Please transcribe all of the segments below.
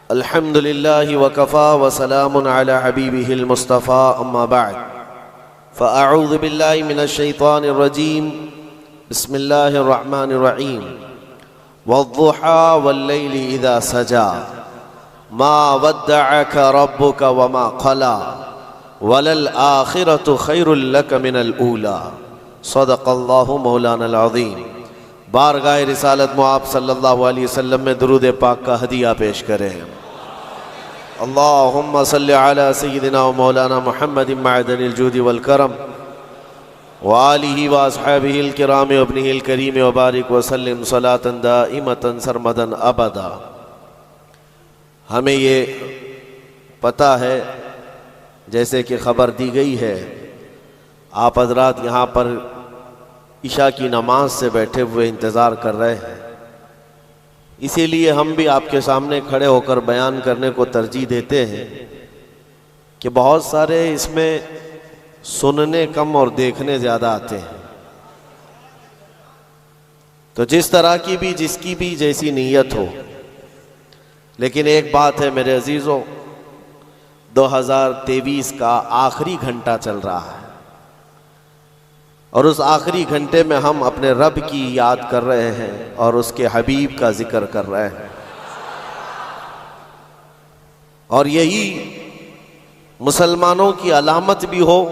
अल्हम्दुलिल्लाहि वकफ़ा वसलामुन अला हबीबिहिल मुस्तफ़ा अम्मा बअद फ़अऊज़ु बिल्लाहि मिनश शैतानिर रजीम बिस्मिल्लाहिर रहमानिर रहीम वद्दुहा वल्लैलि इज़ा सजा मा वद्दअक रब्बुक वमा क़ला वलल आखिरतु खैरुल लक मिनल ऊला सदक़ल्लाहु मौलानल अज़ीम। बारगाह रिसालत मुआब सल्लल्लाहु अलैहि वसल्लम में दुरूद पाक का हदिया पेश करें। अल्लाहुम्मा सल्लि अला सय्यिदिना व मौलाना मुहम्मदिन मअदनिल जूदि वल करम व आलिहि व अस्हाबिहिल किराम व इब्निहिल करीम व बारिक व सल्लिम सलातन दाइमतन सरमदन अबदा। हमें ये पता है, जैसे कि ख़बर दी गई है, आप हज़रात यहाँ पर इशा की नमाज से बैठे हुए इंतज़ार कर रहे हैं, इसीलिए हम भी आपके सामने खड़े होकर बयान करने को तरजीह देते हैं कि बहुत सारे इसमें सुनने कम और देखने ज़्यादा आते हैं। तो जिस तरह की भी जिसकी भी जैसी नीयत हो, लेकिन एक बात है मेरे अजीज़ों, 2023 का आखिरी घंटा चल रहा है और उस आखिरी घंटे में हम अपने रब की याद कर रहे हैं और उसके हबीब का जिक्र कर रहे हैं। और यही मुसलमानों की अलामत भी हो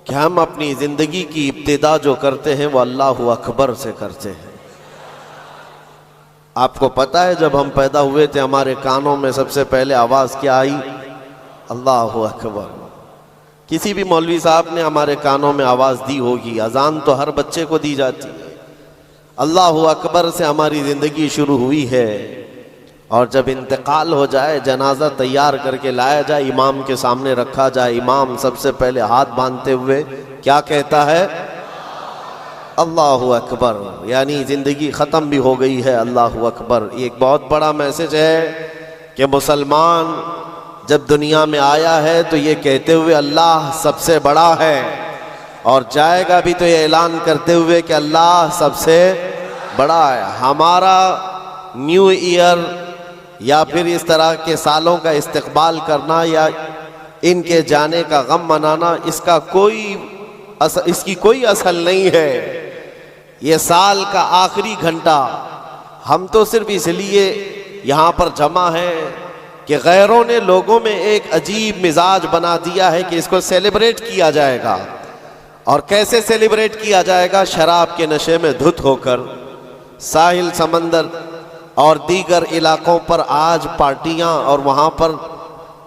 कि हम अपनी ज़िंदगी की इब्तिदा जो करते हैं वो अल्लाहु अकबर से करते हैं। आपको पता है, जब हम पैदा हुए थे हमारे कानों में सबसे पहले आवाज़ क्या आई? अल्लाहु अकबर। किसी भी मौलवी साहब ने हमारे कानों में आवाज़ दी होगी, अजान तो हर बच्चे को दी जाती है। अल्लाहु अकबर से हमारी ज़िंदगी शुरू हुई है और जब इंतकाल हो जाए, जनाजा तैयार करके लाया जाए, इमाम के सामने रखा जाए, इमाम सबसे पहले हाथ बांधते हुए क्या कहता है? अल्लाहु अकबर। यानी ज़िंदगी ख़त्म भी हो गई है, अल्लाहु अकबर। एक बहुत बड़ा मैसेज है कि मुसलमान जब दुनिया में आया है तो ये कहते हुए अल्लाह सबसे बड़ा है, और जाएगा भी तो ये ऐलान करते हुए कि अल्लाह सबसे बड़ा है। हमारा न्यू ईयर या फिर इस तरह के सालों का इस्तकबाल करना या इनके जाने का गम मनाना, इसकी कोई असल नहीं है। ये साल का आखिरी घंटा हम तो सिर्फ इसलिए यहाँ पर जमा है कि गैरों ने लोगों में एक अजीब मिजाज बना दिया है कि इसको सेलिब्रेट किया जाएगा। और कैसे सेलिब्रेट किया जाएगा? शराब के नशे में धुत होकर साहिल, समंदर और दीगर इलाकों पर आज पार्टियां और वहाँ पर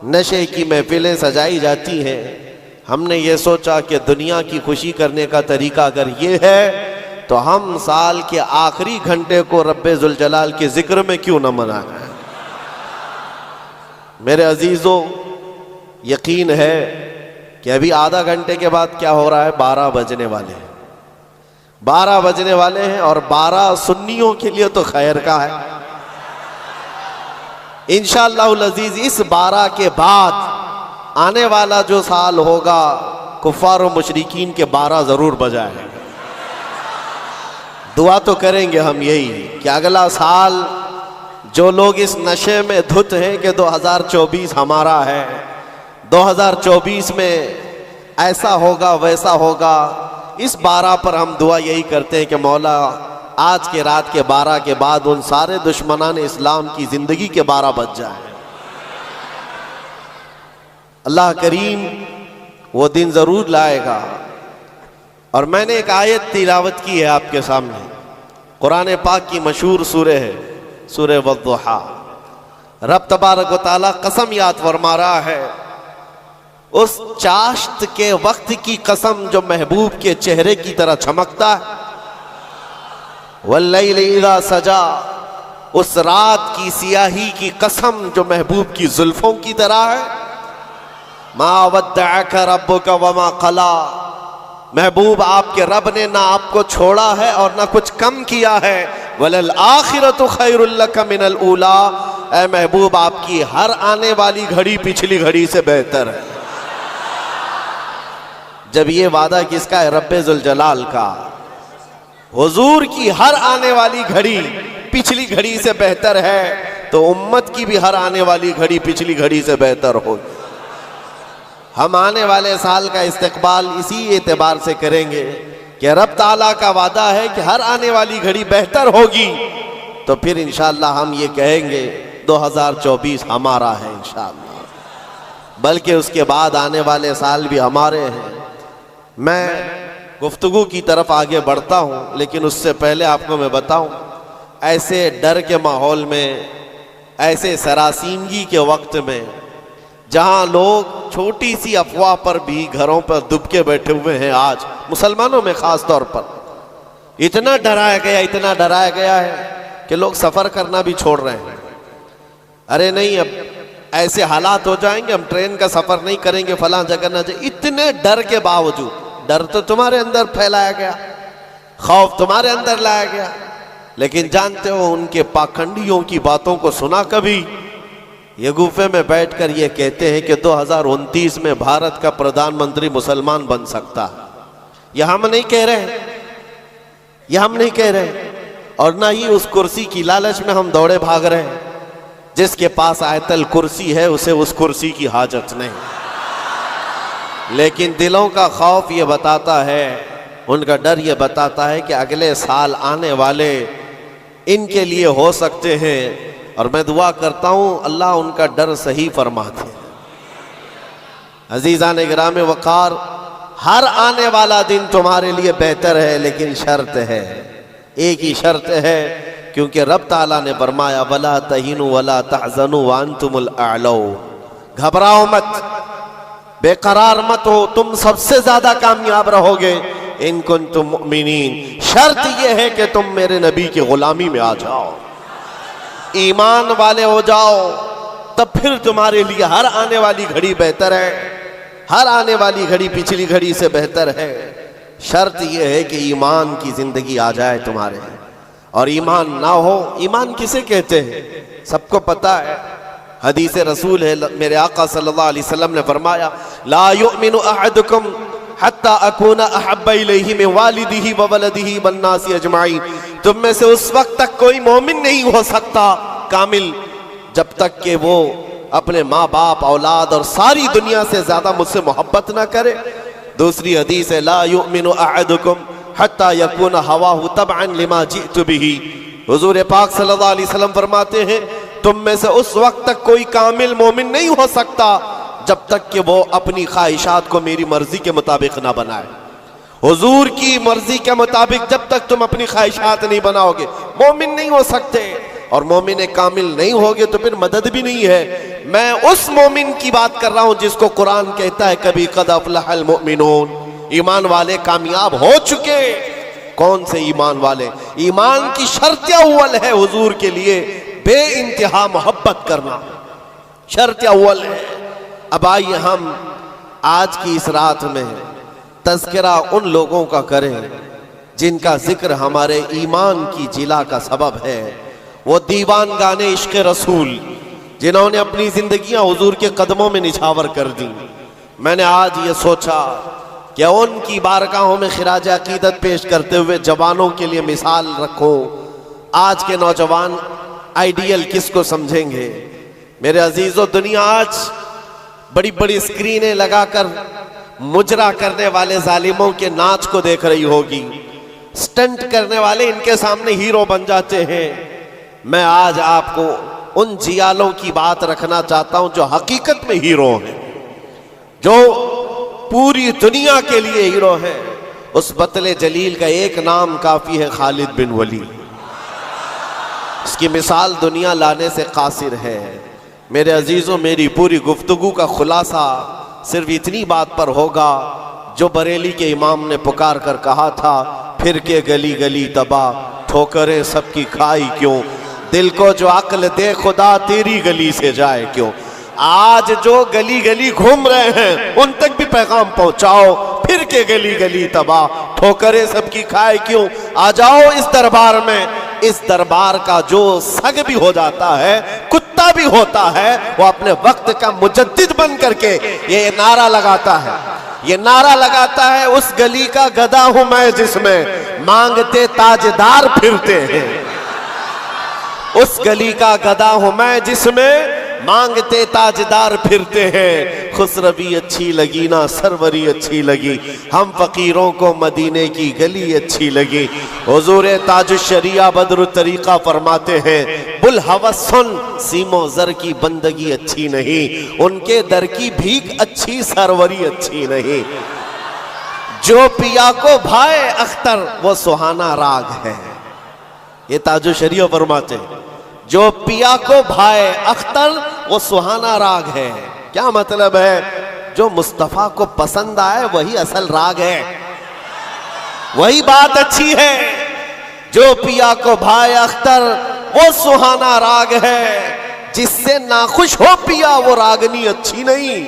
नशे की महफिलें सजाई जाती हैं। हमने ये सोचा कि दुनिया की खुशी करने का तरीका अगर ये है तो हम साल के आखिरी घंटे को रब्बे जुल जलाल के जिक्र में क्यों न मनाएं। मेरे अजीज़ों, यकीन है कि अभी आधा घंटे के बाद क्या हो रहा है? 12 बजने वाले हैं। 12 बजने वाले हैं और 12 सुन्नियों के लिए तो खैर का है। इंशाअल्लाहुल अजीज इस 12 के बाद आने वाला जो साल होगा, कुफ्फार और मुशरिकीन के 12 जरूर बजाएंगे। दुआ तो करेंगे हम यही कि अगला साल जो लोग इस नशे में धुत हैं कि 2024 हमारा है, 2024 में ऐसा होगा वैसा होगा। इस 12 पर हम दुआ यही करते हैं कि मौला आज के रात के 12 के बाद उन सारे दुश्मनान इस्लाम की ज़िंदगी के 12 बज जाए। अल्लाह करीम वो दिन ज़रूर लाएगा। और मैंने एक आयत तिलावत की है आपके सामने, कुरान पाक की मशहूर सूरह है, सूरह वद्दुहा। रब तबारक व तआला कसम याद फरमा रहा है उस चाश्त के वक्त की कसम जो महबूब के चेहरे की तरह चमकता है। वल्लैलि इज़ा सजा, उस रात की सियाही की कसम जो महबूब की जुल्फों की तरह है। मा वद्दअक रब्बुक वमा क़ला, महबूब आपके रब ने ना आपको छोड़ा है और ना कुछ कम किया है। वलल आखिरतु खैरुल लक मिनल ऊला, ऐ महबूब आपकी हर आने वाली घड़ी पिछली घड़ी से बेहतर है। जब ये वादा किसका है? रब्बे जुल जलाल का। हुजूर की हर आने वाली घड़ी पिछली घड़ी से बेहतर है। तो उम्मत की भी हर आने वाली घड़ी पिछली घड़ी से बेहतर हो। हम आने वाले साल का इस्तकबाल इसी एतबार से करेंगे कि रब ताला का वादा है कि हर आने वाली घड़ी बेहतर होगी, तो फिर इंशाअल्लाह हम ये कहेंगे 2024 हमारा है इंशाअल्लाह, बल्कि उसके बाद आने वाले साल भी हमारे हैं। मैं गुफ्तगू की तरफ आगे बढ़ता हूँ, लेकिन उससे पहले आपको मैं बताऊँ, ऐसे डर के माहौल में, ऐसे सरासीमगी के वक्त में, जहाँ लोग छोटी सी अफवाह पर भी घरों पर दुबके बैठे हुए हैं, आज मुसलमानों में ख़ास तौर पर इतना डराया गया है कि लोग सफ़र करना भी छोड़ रहे हैं। अरे नहीं, अब ऐसे हालात हो जाएंगे, हम ट्रेन का सफ़र नहीं करेंगे, फलां जगह ना जाए। इतने डर के बावजूद, डर तो तुम्हारे अंदर फैलाया गया, खौफ तुम्हारे अंदर लाया गया, लेकिन जानते हो उनके पाखंडियों की बातों को सुना कभी? ये गुफे में बैठकर ये कहते हैं कि 2029 में भारत का प्रधानमंत्री मुसलमान बन सकता है। यह हम नहीं कह रहे, और ना ही उस कुर्सी की लालच में हम दौड़े भाग रहे हैं। जिसके पास आयतल कुर्सी है उसे उस कुर्सी की हाजत नहीं, लेकिन दिलों का खौफ ये बताता है, उनका डर ये बताता है कि अगले साल आने वाले इनके लिए हो सकते हैं। और मैं दुआ करता हूँ अल्लाह उनका डर सही फरमाते। अजीज़ान गिराम वक़ार, हर आने वाला दिन तुम्हारे लिए बेहतर है, लेकिन शर्त है, एक ही शर्त है, क्योंकि रब ताला ने फरमाया वला तहीनु वला तहज़नु व अंतुमुल अअलौ, घबराओ मत, बेकरार मत हो, तुम सबसे ज्यादा कामयाब रहोगे इन कुंतुम मुमिनीन। शर्त यह है कि तुम मेरे नबी की गुलामी में आ जाओ, ईमान वाले हो जाओ, तब फिर तुम्हारे लिए हर आने वाली घड़ी बेहतर है, हर आने वाली घड़ी पिछली घड़ी से बेहतर है। शर्त यह है कि ईमान की जिंदगी आ जाए तुम्हारे, और ईमान ना हो, ईमान किसे कहते हैं सबको पता है, हदीस रसूल है, मेरे आका सल्लल्लाहु अलैहि वसल्लम ने फरमाया ला युमिनु अहदुकुम हत्ता अकूना अहब्बा इलैहि मिन वालिदिही व वलदिही वन नासी अजमाइन। तुम में से उस वक्त तक कोई मोमिन नहीं हो सकता कामिल जब तक कि वो अपने माँ बाप, औलाद और सारी दुनिया से ज्यादा मुझसे मोहब्बत ना करे। दूसरी हदीस है ला युमिनु अहदुकुम हत्ता यकूना हवाहु तबअन लिमा जिअतु बिही। हुजूर पाक सल्लल्लाहु अलैहि वसल्लम फरमाते हैं तुम में से उस वक्त तक कोई कामिल मोमिन नहीं हो सकता जब तक कि वो अपनी ख्वाहिशात को मेरी मर्जी के मुताबिक ना बनाए। हुजूर की मर्जी के मुताबिक जब तक तुम अपनी ख्वाहिशात नहीं बनाओगे, मोमिन नहीं हो सकते, और मोमिन कामिल नहीं होगे तो फिर मदद भी नहीं है। मैं उस मोमिन की बात कर रहा हूं जिसको कुरान कहता है कभी कद अफलहल मोमिनून, ईमान वाले कामयाब हो चुके। कौन से ईमान वाले? ईमान की शर्त अव्वल है हुजूर के लिए बे इंतहा मोहब्बत करना, शर्त अव्वल है। अब आइए हम आज की इस रात में तज़किरा उन लोगों का करें जिनका जिक्र हमारे ईमान की जिला का सबब है। वो दीवान गाने इश्क़ रसूल जिन्होंने अपनी जिंदगियां हुजूर के कदमों में निछावर कर दी। मैंने आज ये सोचा कि उनकी बारगाहों में खिराज अकीदत पेश करते हुए जवानों के लिए मिसाल रखो। आज के नौजवान आइडियल किसको समझेंगे? मेरे अजीजों, दुनिया आज बड़ी बड़ी स्क्रीनें लगाकर मुजरा करने वाले जालिमों के नाच को देख रही होगी। स्टंट करने वाले इनके सामने हीरो बन जाते हैं। मैं आज आपको उन जियालों की बात रखना चाहता हूं जो हकीकत में हीरो हैं, जो पूरी दुनिया के लिए हीरो हैं। उस बतले जलील का एक नाम काफी है, खालिद बिन वलीद। इसकी मिसाल दुनिया लाने से कासिर है। मेरे अजीजों, मेरी पूरी गुफ्तगू का खुलासा सिर्फ इतनी बात पर होगा जो बरेली के इमाम ने पुकार कर कहा था, फिर के गली गली तबाह, ठोकरें सबकी खाई क्यों, दिल को जो अक्ल दे खुदा तेरी गली से जाए क्यों। आज जो गली गली घूम रहे हैं उन तक भी पैगाम पहुंचाओ, फिर के गली गली तबाह, ठोकरें सबकी खाए क्यों। आ जाओ इस दरबार में। इस दरबार का जो सग भी हो जाता है, कुत्ता भी होता है, वो अपने वक्त का मुजद्दिद बन करके ये नारा लगाता है, ये नारा लगाता है, उस गली का गधा हूं मैं जिसमें मांगते ताजदार फिरते हैं। उस गली का गदा हूं मैं जिसमें मांगते ताजदार फिरते हैं। खुसरवी अच्छी लगी ना सरवरी अच्छी लगी, हम फकीरों को मदीने की गली अच्छी लगी। हुजूर ताजुश शरिया बदरुत तरीका फरमाते हैं, बुल हवस सुन सीमो जर की बंदगी अच्छी नहीं, उनके दर की भीख अच्छी सरवरी अच्छी नहीं। जो पिया को भाए अख्तर वो सुहाना राग है। ये ताजुश शरिया फरमाते हैं, जो पिया को भाए अख्तर वो सुहाना राग है। क्या मतलब है? जो मुस्तफा को पसंद आए वही असल राग है, वही बात अच्छी है। जो पिया को भाए अख्तर वो सुहाना राग है। जिससे नाखुश हो पिया वो रागनी अच्छी नहीं,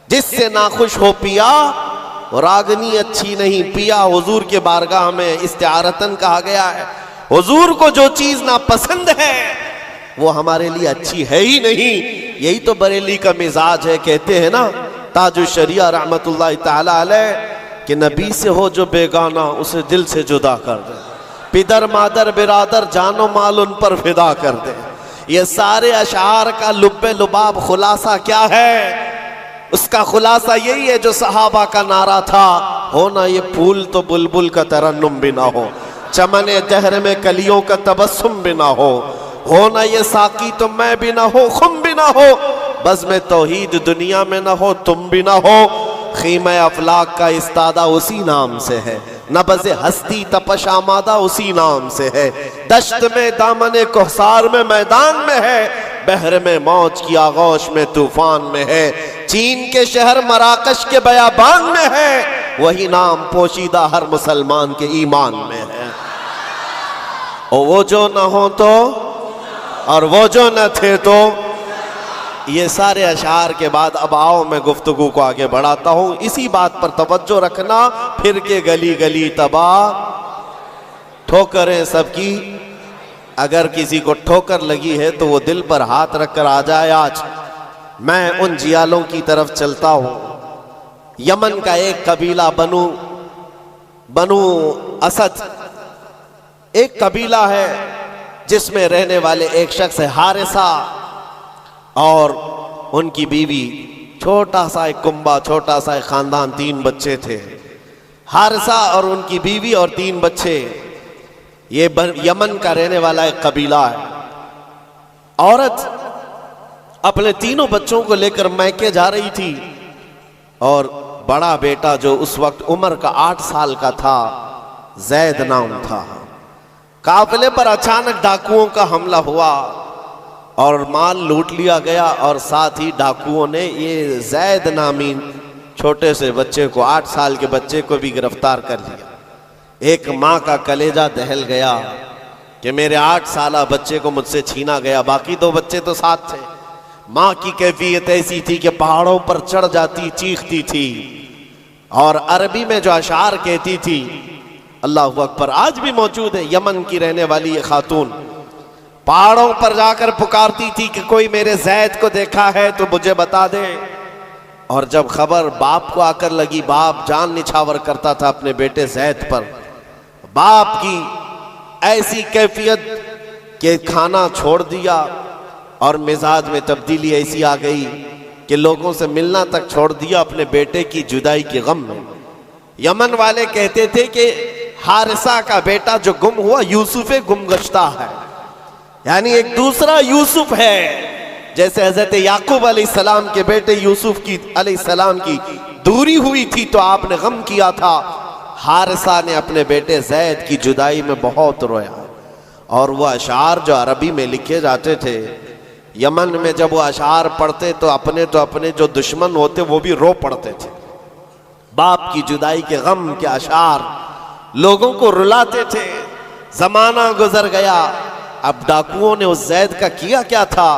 जिससे नाखुश हो पिया वो रागनी अच्छी नहीं। पिया हुजूर के बारगाह में इस्तिआरतन कहा गया है। हुजूर को जो चीज ना पसंद है वो हमारे लिए अच्छी है ही नहीं। यही तो बरेली का मिजाज है। कहते हैं ना ताजुश शरिया रहमतुल्लाह ताला अलैह कि नबी से हो जो बेगाना उसे दिल से जुदा कर दे, पिदर मादर बिरादर जानो माल उन पर फिदा कर दे। ये सारे अशार का लुब्बे लुबाब खुलासा क्या है? उसका खुलासा यही है जो सहाबा का नारा था, हो ना ये फूल तो बुलबुल का तरन्नुम भी ना हो, चमने दहर में कलियों का तबस्सुम भी ना हो ना ये साकी तो मैं भी ना हो, खुम भी ना हो, बस में तौहीद दुनिया में ना हो, तुम भी ना हो। खीमे अफलाक का इस्तादा उसी नाम से है, नबज़े हस्ती तपश आमादा उसी नाम से है। दश्त में दामने कोहसार में मैदान में है, बहर में मौज की आगोश में तूफान में है। चीन के शहर मराकश के बयाबान में है, वही नाम पोशीदा हर मुसलमान के ईमान में है। और वो जो न हो तो और वो जो न थे तो। ये सारे अशार के बाद अब आओ मैं गुफ्तगू को आगे बढ़ाता हूं। इसी बात पर तवज्जो रखना, फिर के गली गली तबाह ठोकरें सबकी। अगर किसी को ठोकर लगी है तो वो दिल पर हाथ रखकर आ जाए। आज मैं उन जियालों की तरफ चलता हूं। यमन का एक कबीला बनु असद एक कबीला है जिसमें रहने वाले एक शख्स है हारिसा, और उनकी बीवी, छोटा सा एक कुंबा, छोटा सा एक खानदान, 3 बच्चे थे। हारिसा और उनकी बीवी और 3 बच्चे। ये यमन का रहने वाला एक कबीला है। औरत अपने 3 बच्चों को लेकर मैके जा रही थी, और बड़ा बेटा जो उस वक्त उम्र का 8 साल का था, जैद नाम था। काफिले पर अचानक डाकुओं का हमला हुआ और माल लूट लिया गया, और साथ ही डाकुओं ने ये जैद नामी छोटे से बच्चे को, 8 साल के बच्चे को भी गिरफ्तार कर लिया। एक माँ का कलेजा दहल गया कि मेरे 8 साला बच्चे को मुझसे छीना गया। बाकी 2 बच्चे तो साथ थे। माँ की कैफियत ऐसी थी कि पहाड़ों पर चढ़ जाती, चीखती थी, और अरबी में जो अशार कहती थी, अल्लाह अकबर, आज भी मौजूद है। यमन की रहने वाली ये खातून पहाड़ों पर जाकर पुकारती थी कि कोई मेरे जैद को देखा है तो मुझे बता दे। और जब खबर बाप को आकर लगी, बाप जान निछावर करता था अपने बेटे जैद पर। बाप की ऐसी कैफियत कि खाना छोड़ दिया, और मिजाज में तब्दीली ऐसी आ गई कि लोगों से मिलना तक छोड़ दिया अपने बेटे की जुदाई के गम में। यमन वाले कहते थे कि हारिसा का बेटा जो गुम हुआ यूसुफ गुमगश्ता है, यानी एक दूसरा यूसुफ है। जैसे हजरत याकूब अलैहिस्सलाम के बेटे यूसुफ की अलैहिस्सलाम की दूरी हुई थी तो आपने गम किया था, हारिसा ने अपने बेटे जैद की जुदाई में बहुत रोया। और वह अशार जो अरबी में लिखे जाते थे, यमन में जब वो अशार पढ़ते तो अपने जो दुश्मन होते वो भी रो पड़ते थे। बाप की जुदाई के गम के अशार लोगों को रुलाते थे। जमाना गुजर गया। अब डाकुओं ने उस जैद का किया क्या था,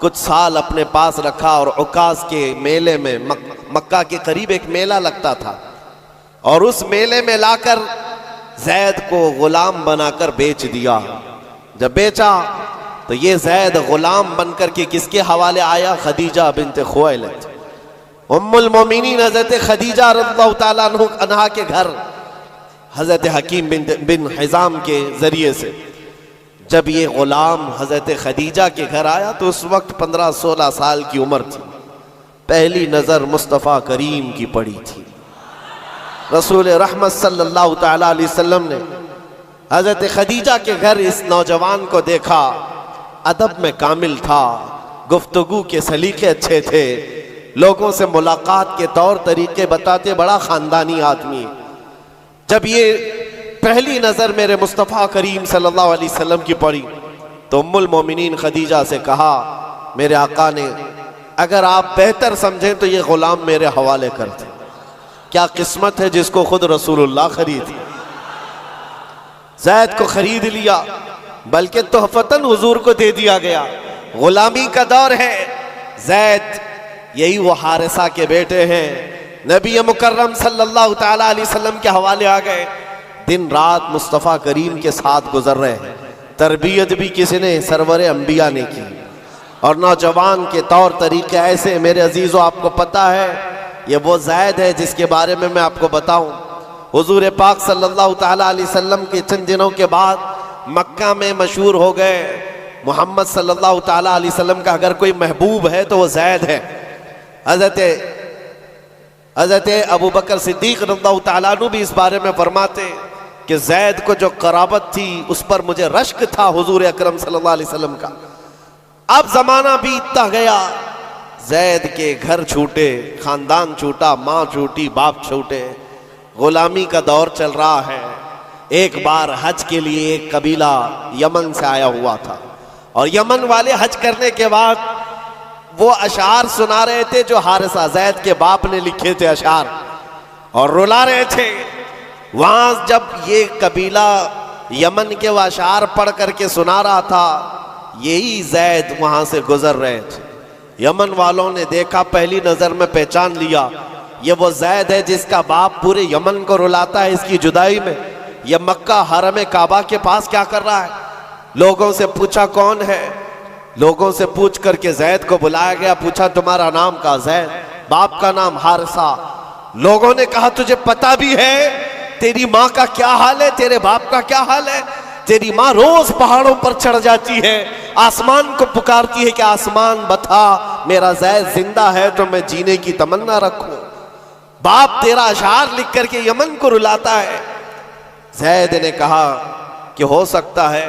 कुछ साल अपने पास रखा, और उकास के मेले में, मक्का के करीब एक मेला लगता था, और उस मेले में लाकर जैद को गुलाम बनाकर बेच दिया। जब बेचा तो ये जैद गुलाम बनकर के किसके हवाले आया? खदीजा बिन्त खुवैलिद, उम्मुल मोमिनीन हजरत खदीजा रज़ियल्लाहु ताला अन्हा के घर हजरत हकीम बिन हिजाम के जरिए से। जब ये गुलाम हजरत खदीजा के घर आया तो उस वक्त 15-16 साल की उम्र थी। पहली नजर मुस्तफ़ा करीम की पड़ी थी। रसूल रहमत सल्लल्लाहु ताला अलैहि वसल्लम ने हजरत खदीजा के घर इस नौजवान को देखा। अदब में कामिल था, गुफ्तगू के सलीके अच्छे थे, लोगों से मुलाकात के तौर तरीके बताते, बड़ा खानदानी आदमी। जब ये पहली नजर मेरे मुस्तफ़ा करीम सल्लल्लाहु अलैहि वसल्लम की पड़ी तो उम्मुल मोमिनीन खदीजा से कहा, मेरे आका ने अगर आप बेहतर समझें तो ये गुलाम मेरे हवाले कर दें। क्या किस्मत है जिसको खुद रसूलुल्लाह खरीद। ज़ैद को खरीद लिया, बल्कि तोहफतन हुजूर को दे दिया गया। गुलामी का दौर है। ज़ैद यही वो हारिसा के बेटे हैं, नबी मुकर्रम सल्लल्लाहु ताला अलैहि वसल्लम के हवाले आ गए। दिन रात मुस्तफ़ा करीम के साथ गुजर रहे हैं। तरबियत भी किसी ने सरवर अंबिया ने की, और नौजवान के तौर तरीके ऐसे। मेरे अजीज़ों, आपको पता है ये वो ज़ैद है जिसके बारे में मैं आपको बताऊं। हुजूर पाक सल्लल्लाहु ताला अलैहि वसल्लम के चंद दिनों के बाद मक्का में मशहूर हो गए। मोहम्मद सल्लल्लाहु ताला अलैहि वसल्लम का अगर कोई महबूब है तो वो ज़ैद है। हज़रत अबू बकर सिद्दीक़ रज़ियल्लाहु ताला अन्हु भी इस बारे में फरमाते कि ज़ैद को जो कराबत थी उस पर मुझे रश्क था हुजूर अकरम सल्लल्लाहु अलैहि वसल्लम का। अब ज़माना बीतता गया, ज़ैद के घर छूटे, ख़ानदान छूटा, माँ छूटी, बाप छूटे, गुलामी का दौर चल रहा है। एक बार हज के लिए एक कबीला यमन से आया हुआ था, और यमन वाले हज करने के बाद वो अशार सुना रहे थे जो हारिसा ज़ैद के बाप ने लिखे थे अशार, और रुला रहे थे। वहां जब ये कबीला यमन के वो अशार पढ़ करके सुना रहा था, यही ज़ैद वहां से गुजर रहे थे। यमन वालों ने देखा, पहली नजर में पहचान लिया, ये वो ज़ैद है जिसका बाप पूरे यमन को रुलाता है इसकी जुदाई में। यह मक्का हरम काबा के पास क्या कर रहा है। लोगों से पूछा कौन है, लोगों से पूछ करके ज़ैद को बुलाया गया। पूछा तुम्हारा नाम का? ज़ैद। बाप का नाम हारिसा। लोगों ने कहा तुझे पता भी है तेरी माँ का क्या हाल है, तेरे बाप का क्या हाल है? तेरी माँ रोज पहाड़ों पर चढ़ जाती है, आसमान को पुकारती है कि आसमान बता मेरा ज़ैद जिंदा है तो मैं जीने की तमन्ना रखूं। बाप तेरा अशार लिख करके यमन को रुलाता है। ज़ैद ने कहा कि हो सकता है,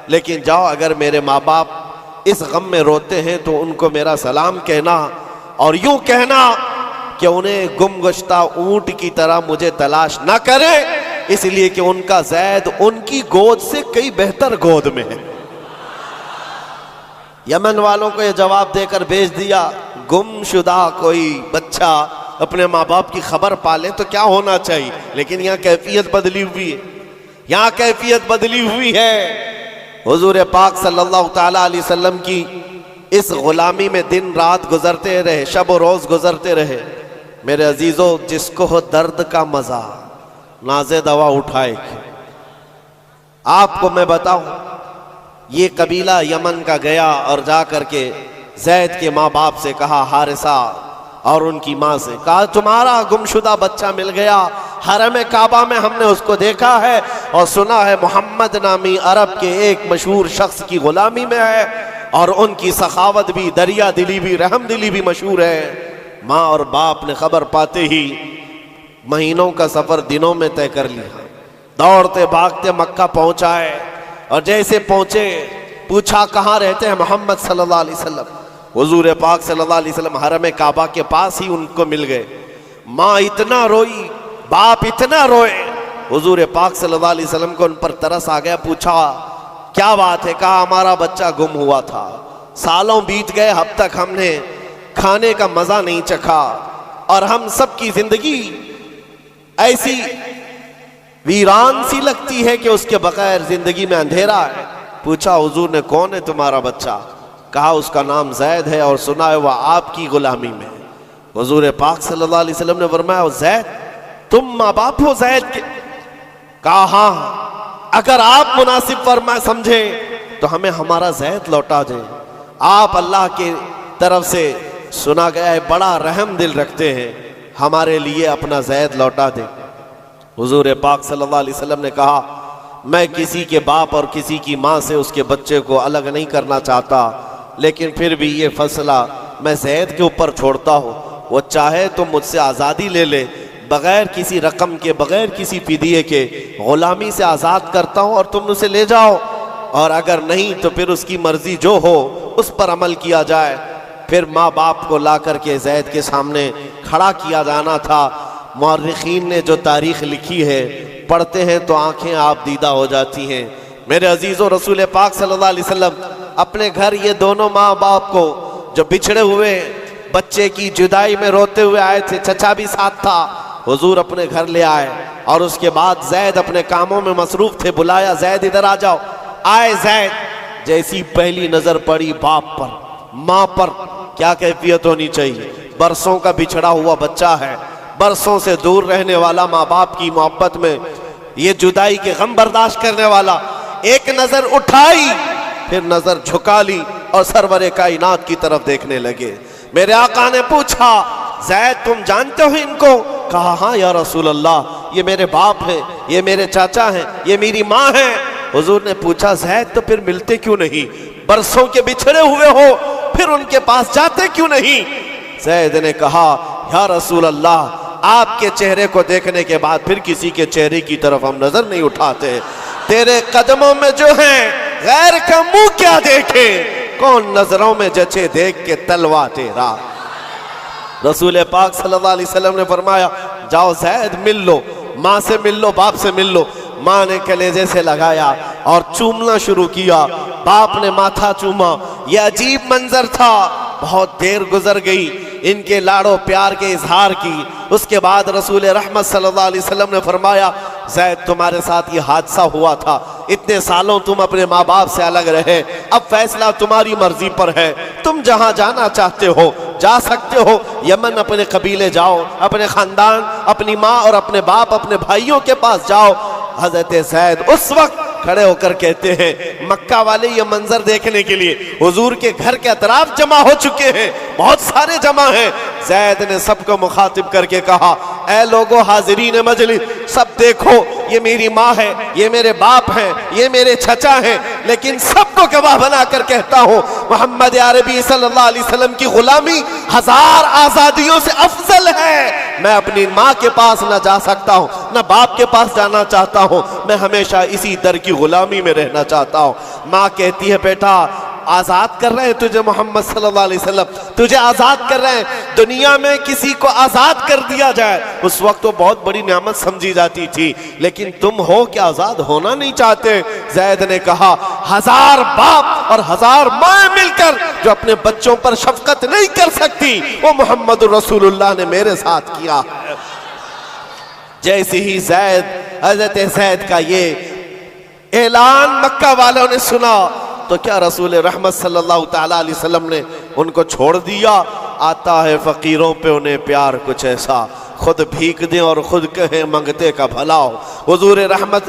लेकिन जाओ, अगर मेरे माँ बाप इस गम में रोते हैं तो उनको मेरा सलाम कहना, और यूं कहना कि उन्हें गुमगुश्ता ऊंट की तरह मुझे तलाश ना करे, इसलिए कि उनका ज़ैद उनकी गोद से कई बेहतर गोद में है। यमन वालों को यह जवाब देकर भेज दिया, गुमशुदा कोई बच्चा अपने माँ बाप की खबर पाले तो क्या होना चाहिए, लेकिन यहाँ कैफियत बदली हुई है। यहाँ कैफियत बदली हुई है। हुजूर पाक सल्लल्लाहु ताला अलैहि वसल्लम की इस गुलामी में दिन रात गुजरते रहे, शब और रोज गुजरते रहे। मेरे अजीजों, जिसको हो दर्द का मजा, नाज़े दवा उठाएगी। आपको मैं बताऊं, ये कबीला यमन का गया और जा करके ज़ैद के माँ बाप से कहा, हारिसा और उनकी माँ से कहा, तुम्हारा गुमशुदा बच्चा मिल गया, हरम काबा में हमने उसको देखा है और सुना है मोहम्मद नामी अरब के एक मशहूर शख्स की गुलामी में है, और उनकी सखावत भी, दरिया दिली भी, रहम दिली भी मशहूर है। माँ और बाप ने खबर पाते ही महीनों का सफर दिनों में तय कर लिया। दौड़ते भागते मक्का पहुंचाए, और जैसे पहुंचे पूछा कहाँ रहते हैं मोहम्मद सल्लल्लाहु अलैहि वसल्लम। हुजूर पाक सल्लल्लाहु अलैहि वसल्लम हरम काबा के पास ही उनको मिल गए। माँ इतना रोई, बाप इतना रोए, हुजूर पाक सल्लल्लाहु अलैहि वसल्लम को उन पर तरस आ गया। पूछा क्या बात है? कहा हमारा बच्चा गुम हुआ था, सालों बीत गए, अब तक हमने खाने का मजा नहीं चखा, और हम सब की जिंदगी ऐसी वीरान सी लगती है कि उसके बगैर जिंदगी में अंधेरा है। पूछा हुजूर ने कौन है तुम्हारा बच्चा? कहा उसका नाम ज़ैद है और सुना है वह आपकी गुलामी में। हुजूर पाक सल्लल्लाहु अलैहि वसल्लम ने फरमाया, ज़ैद तुम माँ बाप हो ज़ैद के? कहा हाँ, अगर आप मुनासिब फरमा समझे तो हमें हमारा ज़ैद लौटा दें। आप अल्लाह के तरफ से सुना गया है बड़ा रहम दिल रखते हैं, हमारे लिए अपना ज़ैद लौटा दें। हुजूर पाक सल्लल्लाहु अलैहि वसल्लम ने कहा, मैं किसी के बाप और किसी की माँ से उसके बच्चे को अलग नहीं करना चाहता, लेकिन फिर भी ये फैसला मैं ज़ैद के ऊपर छोड़ता हूँ। वो चाहे तो मुझसे आज़ादी ले ले, बग़ैर किसी रकम के, बग़ैर किसी फिदिये के ग़ुलामी से आज़ाद करता हूँ और तुम उसे ले जाओ, और अगर नहीं तो फिर उसकी मर्ज़ी जो हो उस पर अमल किया जाए। फिर माँ बाप को ला करके ज़ैद के सामने खड़ा किया जाना था। मुअर्रिखीन ने जो तारीख़ लिखी है, पढ़ते हैं तो आंखें आप दीदा हो जाती हैं। मेरे अजीज़ों, रसूल पाक सल्लल्लाहु अलैहि वसल्लम अपने घर ये दोनों माँ बाप को जो बिछड़े हुए बच्चे की जुदाई में रोते हुए आए थे, चचा भी साथ था, हुजूर अपने घर ले आए और उसके बाद ज़ैद अपने कामों में मसरूफ़ थे, बुलाया, ज़ैद इधर आ जाओ। आए ज़ैद, जैसी पहली नज़र पड़ी बाप पर, माँ पर, क्या कैफियत होनी चाहिए। बरसों का बिछड़ा हुआ बच्चा है, बरसों से दूर रहने वाला, माँ बाप की मोहब्बत में ये जुदाई के गम बर्दाश्त करने वाला, एक नज़र उठाई, फिर नज़र झुका ली और सरवरे कायनात की तरफ देखने लगे। मेरे आका ने पूछा, ज़ैद तुम जानते हो इनको? कहा हाँ या रसूल अल्लाह, ये मेरे बाप हैं, ये मेरे चाचा हैं, ये मेरी माँ हैं। हुजूर ने पूछा, ज़ैद तो फिर मिलते क्यों नहीं? बरसों के बिछड़े हुए हो, फिर उनके पास जाते क्यों नहीं? ज़ैद ने कहा, या रसूल अल्लाह, आपके चेहरे को देखने के बाद फिर किसी के चेहरे की तरफ हम नजर नहीं उठाते। तेरे कदमों में जो है गैर का मुंह क्या देखे, कौन नजरों में जचे देख के तलवा तेरा। रसूल पाक सल्लल्लाहु अलैहि वसल्लम ने फरमाया, जाओ ज़ैद मिल लो, माँ से मिल लो, बाप से मिल लो। माँ ने कलेजे से लगाया और चूमना शुरू किया, बाप ने माथा चूमा। यह अजीब मंजर था। बहुत देर गुजर गई इनके लाड़ो प्यार के इजहार की। उसके बाद रसूल रहमत सल्लल्लाहु अलैहि वसल्लम ने फरमाया, ज़ैद तुम्हारे साथ ये हादसा हुआ था, इतने सालों तुम अपने माँ बाप से अलग रहे, अब फैसला तुम्हारी मर्जी पर है, तुम जहाँ जाना चाहते हो जा सकते हो। यमन अपने कबीले जाओ, अपने खानदान, अपनी माँ और अपने बाप, अपने भाइयों के पास जाओ। हजरत ज़ैद उस वक्त खड़े होकर कहते हैं, मक्का वाले ये मंजर देखने के लिए हुजूर के घर के अतराफ जमा हो चुके हैं, बहुत सारे जमा हैं। ज़ैद ने सबको मुखातिब करके कहा, ऐ लोगो हाजिरीन मजलिस, सब देखो, ये मेरी माँ है, ये मेरे बाप हैं, ये मेरे चचा हैं, लेकिन सबको गवाह बना कर कहता हूँ, मोहम्मद अरबी सल्लल्लाहु अलैहि वसल्लम की गुलामी 1000 आज़ादियों से अफजल है। मैं अपनी माँ के पास न जा सकता हूँ, न बाप के पास जाना चाहता हूँ, मैं हमेशा इसी दर की गुलामी में रहना चाहता हूँ। माँ कहती है, बेटा आज़ाद कर रहे हैं तुझे मोहम्मद सल्लल्लाहु अलैहि वसल्लम, तुझे आज़ाद कर रहे हैं। दुनिया में किसी को आज़ाद कर दिया जाए उस वक्त तो बहुत बड़ी नेमत समझी जाती थी, लेकिन तुम हो कि आज़ाद होना नहीं चाहते। ज़ैद ने कहा, 1000 बाप और 1000 माँ मिलकर जो अपने बच्चों पर शफकत नहीं कर सकती, वो मोहम्मद रसूलुल्लाह ने मेरे साथ किया। जैसे ही ज़ैद, हज़रत ज़ैद का ये ऐलान मक्का वालों ने सुना तो क्या रसूल रहमत सल्लल्लाहु ताला अलैहि वसल्लम ने उनको छोड़ दिया? आता है फ़कीरों पे उन्हें प्यार कुछ ऐसा, खुद भीख दें और खुद कहें मंगते का भला हो। हुजूर रहमत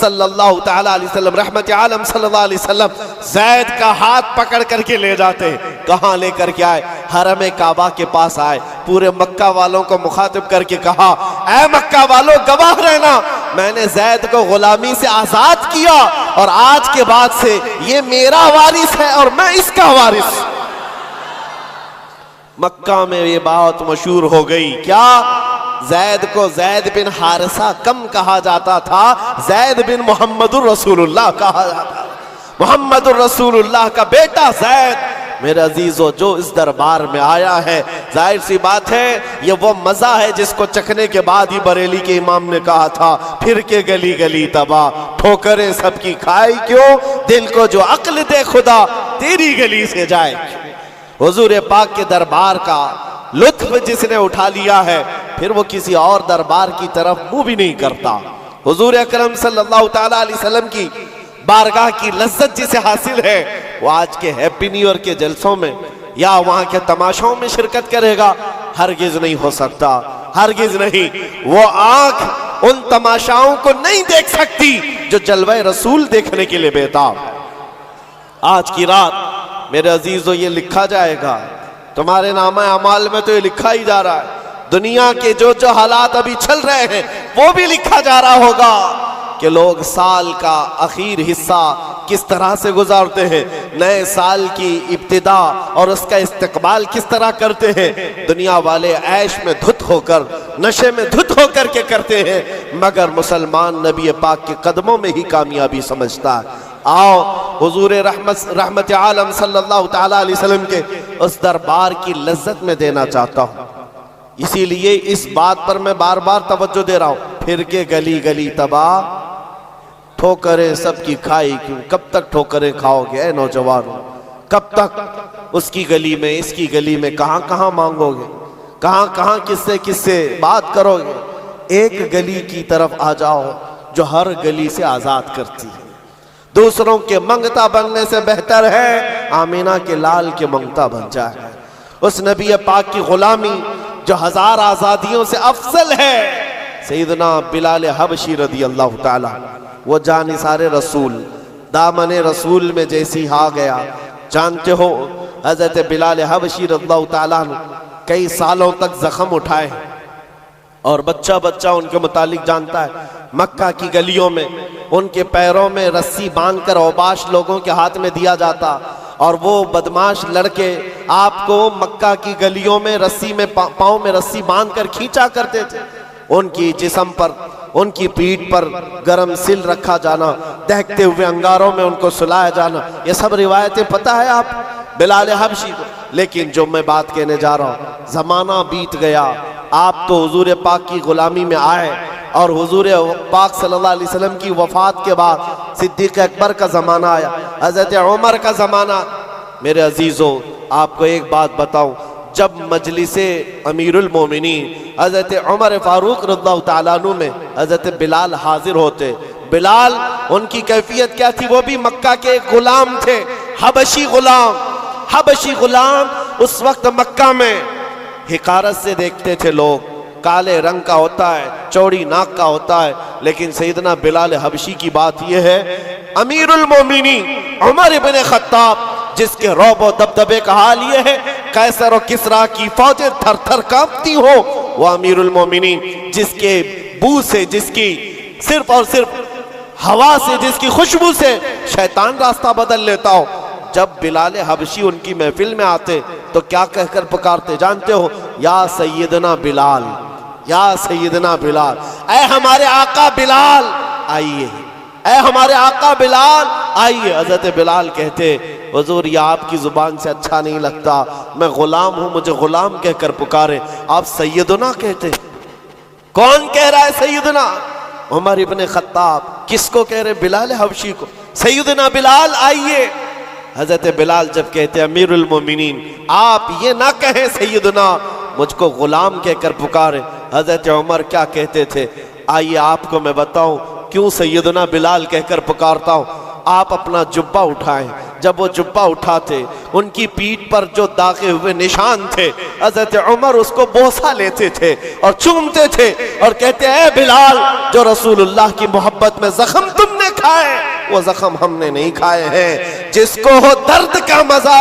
सल्लल्लाहु ताला अलैहि वसल्लम, रहमत आलम सल्लल्लाहु अलैहि वसल्लम ज़ैद का हाथ पकड़ करके ले जाते। कहाँ लेकर के आए? हरम काबा के पास आए, पूरे मक्का वालों को मुखातिब करके कहा, ऐ मक्का वालों गवाह रहना, मैंने ज़ैद को गुलामी से आज़ाद किया और आज के बाद से ये मेरा वारिस है और मैं इसका वारिस। मक्का में ये बात मशहूर हो गई। क्या? ज़ैद को ज़ैद बिन हारिसा कम कहा जाता था, ज़ैद बिन मोहम्मदुर रसूलुल्लाह कहा जाता। मोहम्मदुर रसूलुल्लाह का बेटा ज़ैद। मेरे अजीजों, जो इस दरबार में आया है, जाहिर सी बात है ये वो मज़ा है जिसको चखने के बाद ही बरेली के इमाम ने कहा था, फिर के गली गली तबाह, ठोकरें सबकी खाई क्यों, दिल को जो अक्ल दे खुदा तेरी गली से जाए। हुजूर पाक के दरबार का लुत्फ जिसने उठा लिया है, फिर वो किसी और दरबार की तरफ मुंह भी नहीं करता। हुजूर अकरम सल्लल्लाहु ताला अलैहि वसल्लम की बारगाह की लज्जत जिसे हासिल है, वो आज के हैप्पी न्यू ईयर के जलसों में या वहां के तमाशाओं में शिरकत करेगा? हरगिज नहीं हो सकता, हरगिज नहीं। वो आंख उन तमाशाओं को नहीं देख सकती जो जलवे रसूल देखने के लिए बेताब है। आज की रात मेरे अजीजों ये लिखा जाएगा, तुम्हारे नामा अमाल में तो ये लिखा ही जा रहा है, दुनिया के जो जो हालात अभी चल रहे हैं वो भी लिखा जा रहा होगा। कि लोग साल का आखिर हिस्सा किस तरह से गुजारते हैं, नए साल की इब्तिदा और उसका इस्तकबाल किस तरह करते हैं। दुनिया वाले ऐश में धुत होकर, नशे में धुत होकर के करते हैं, मगर मुसलमान नबी पाक के कदमों में ही कामयाबी समझता है। आओ हुजूर रहमत आलम सल्लल्लाहु तआला अलैहि वसल्लम के उस दरबार की लज्जत में देना चाहता हूँ। इसीलिए इस बात पर मैं बार बार तवज्जो दे रहा हूँ। फिर के गली गली तबाह, ठोकरें सबकी खाई क्यों, कब तक ठोकरें खाओगे ऐ नौजवानों, कब तक उसकी गली में इसकी गली में कहाँ कहाँ मांगोगे, कहाँ कहाँ किससे किससे बात करोगे। एक गली की तरफ आ जाओ जो हर गली से आजाद करती है। दूसरों के मंगता बनने से बेहतर है आमीना के लाल के मंगता बन जाए। उस नबी पाक की गुलामी जो हजार आजादियों से अफजल है। सैयदना बिलाल हबशी रदी अल्लाह ताला, वो जानिसारे रसूल, दामने रसूल में जैसी आ गया। जानते हो हजरत बिलाल हबशी रदियल्लाहु ताला कई सालों तक जख्म उठाए और बच्चा बच्चा उनके मुतालिक जानता है। मक्का की गलियों में उनके पैरों में रस्सी बांधकर औबाश लोगों के हाथ में दिया जाता और वो बदमाश लड़के आपको मक्का की गलियों में रस्सी में पाँव में रस्सी बांधकर खींचा करते थे। उनकी जिस्म पर, उनकी पीठ पर गरम सिल रखा जाना, दहकते हुए अंगारों में उनको सुलाया जाना, ये सब रिवायतें पता है आप बिलाल हबशी को। लेकिन जो मैं बात कहने जा रहा हूँ, जमाना बीत गया, आप तो हुजूर पाक की गुलामी में आए और हुजूर पाक सल्लल्लाहु अलैहि वसल्लम की वफात के बाद सिद्दीक अकबर का ज़माना आया, हज़रत उमर का ज़माना। मेरे अजीज़ों, आपको एक बात बताऊं, जब मजलिसे अमीरुल मोमिनीन हज़रत उमर फारूक रज़ियल्लाहु ताला अन्हु में हज़रत बिलाल हाजिर होते, बिलाल उनकी कैफियत क्या थी, वो भी मक्का के गुलाम थे, हबशी गुलाम। हबशी गुलाम उस वक्त मक्का में हिकारत से देखते थे लोग, काले रंग का होता है, चौड़ी नाक का होता है। लेकिन सैयदना बिलाल हबशी की बात यह है, अमीरुल मोमिनीन उमर इब्न खत्ताब, जिसके रौब और दबदबे का हाल ये है कैसर और किसरा की फौजें थर थर कांपती हो, वो अमीरुल मोमिनीन जिसके बू से, जिसकी सिर्फ और सिर्फ हवा से, जिसकी खुशबू से शैतान रास्ता बदल लेता हो। जब बिलाल हबशी उनकी महफिल में आते तो क्या कहकर पुकारते जानते हो? या सैयदना बिलाल, या सैयदना बिलाल, ऐ हमारे आका बिलाल आइए, ऐ हमारे आका बिलाल आइए। हजरत बिलाल कहते, हुजूर ये आपकी जुबान से अच्छा नहीं लगता, मैं गुलाम हूं, मुझे गुलाम कहकर पुकारे, आप सैयदना कहते। कौन कह रहा है सैयदना? उमर इब्न खत्ताब। किसको कह रहे? बिलाल हबशी को। सैयदना बिलाल आइए। हजरत बिलाल जब कहते अमीरुल मोमिनीन, आप ये ना कहें सैयदना, मुझको गुलाम कहकर पुकारे। हजरत उमर क्या कहते थे? आइए आपको मैं बताऊं क्यों सैयदना बिलाल कहकर पुकारता हूं। आप अपना जुब्बा उठाएं। जब वो जुब्बा उठाते, उनकी पीठ पर जो दागे हुए निशान थे, हजरत उमर उसको बोसा लेते थे और चूमते थे और कहते, ऐ बिलाल, जो रसूलुल्लाह की मोहब्बत में जख्म तुमने खाए, वो जख्म हमने नहीं खाए हैं। जिसको हो दर्द का मजा,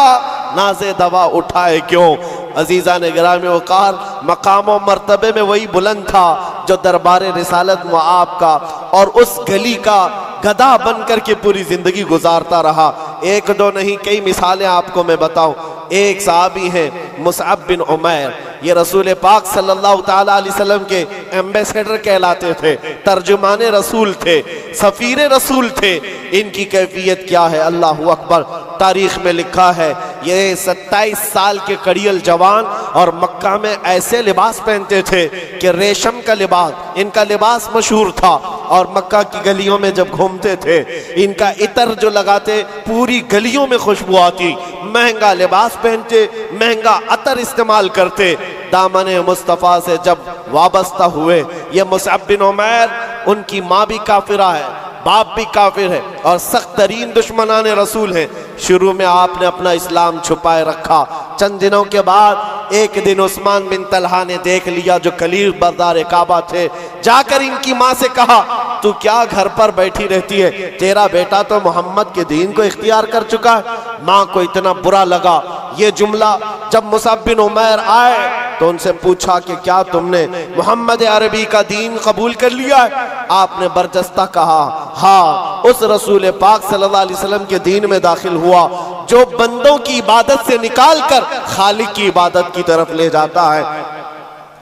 नाज़े दवा उठाए क्यों। अजीज़ा ने गिरामी वक़ार, मकाम और मर्तबे में वही बुलंद था जो दरबार रिसालत में आपका और उस गली का गधा बन कर के पूरी जिंदगी गुजारता रहा। एक दो नहीं, कई मिसालें आपको मैं बताऊं। एक साहबी हैं मुसअब बिन उमैर, ये रसूल पाक सल्लल्लाहु ताला अलैहि वसल्लम के एम्बेसडर कहलाते थे, तर्जुमाने रसूल थे, सफीर रसूल थे। इनकी कैफियत क्या है? अल्लाहु अकबर। तारीख में लिखा है, ये 27 साल के कड़ियल जवान और मक्का में ऐसे लिबास पहनते थे कि रेशम का लिबास, इनका लिबास मशहूर था। और मक्का की गलियों में जब घूमते थे, इनका इतर जो लगाते, पूरी गलियों में खुशबू आती। महंगा लिबास पहनते, महंगा अतर इस्तेमाल करते। दामने मुस्तफ़ा से जब वाबस्ता हुए, ये मुसअब बिन उमैर, उनकी माँ भी काफिरा है, बाप भी काफिर है और सख्त तरीन दुश्मनाने रसूल है। शुरू में आपने अपना इस्लाम छुपाए रखा। चंद दिनों के बाद एक दिन उस्मान बिन तलहा ने देख लिया, जो कलील बरदार काबा थे, जाकर इनकी माँ से कहा, तू क्या घर पर बैठी रहती है, तेरा बेटा तो मोहम्मद के दीन को इख्तियार कर चुका है। माँ को इतना बुरा लगा ये जुमला। जब मुसअब बिन उमैर आए तो उनसे पूछा कि क्या तुमने मोहम्मद अरबी का दीन कबूल कर लिया है? आपने बरजस्ता कहा हाँ, उस रसूल पाक सल्लल्लाहु अलैहि वसल्लम के दीन में दाखिल हुआ जो बंदों की इबादत से निकाल कर खालिक की इबादत की तरफ ले जाता है।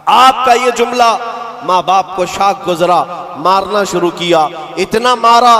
आपका ये जुमला माँ बाप को शाक गुजरा, मारना शुरू किया, इतना मारा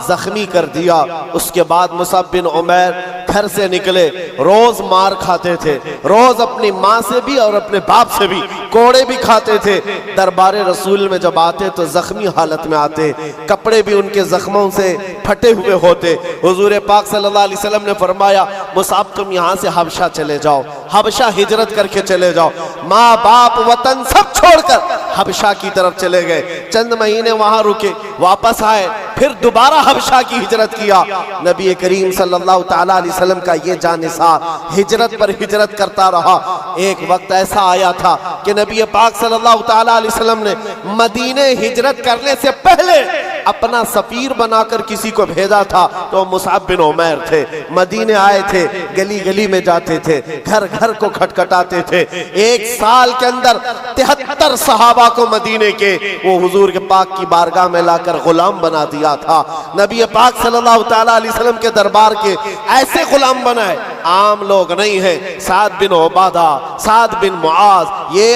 जख्मी कर दिया। उसके बाद मुसअब बिन उमैर घर से निकले, रोज मार खाते थे, रोज अपनी माँ से भी और अपने बाप से भी कोड़े भी खाते थे। दरबारे रसूल में जब आते तो जख्मी हालत में आते, कपड़े भी उनके जख्मों से फटे हुए होते। हुजूर पाक सल्लल्लाहु अलैहि वसल्लम ने फरमाया मुसअब तुम यहाँ से हबशा चले जाओ, हबशा हिजरत करके चले जाओ। माँ बाप वतन सब छोड़कर हबशा की तरफ चले गए। चंद महीने वहां रुके, वापस आए, फिर दोबारा हबशा की हिजरत किया। नबी करीम सल्लल्लाहु ताला अलैहि वसल्लम का ये जानिसार हिजरत पर हिजरत करता रहा। एक वक्त ऐसा आया था कि नबी पाक सल्लल्लाहु ताला अलैहि वसल्लम ने मदीने हिजरत करने से पहले अपना सफीर बनाकर किसी को भेजा था, तो मुसअब बिन उमैर थे। मदीने आए थे, गली गली में जाते थे, घर घर को खटखटाते थे। एक साल के अंदर 73 सहाबा को मदीने के वो हुजूर के पाक की बारगाह में लाकर गुलाम बना दिया था। नबी पाक सल्लल्लाहु ताला अलैहि वसल्लम के दरबार के ऐसे गुलाम बनाए, आम लोग नहीं है। साद बिन उबादा, साद बिन मुआज, ये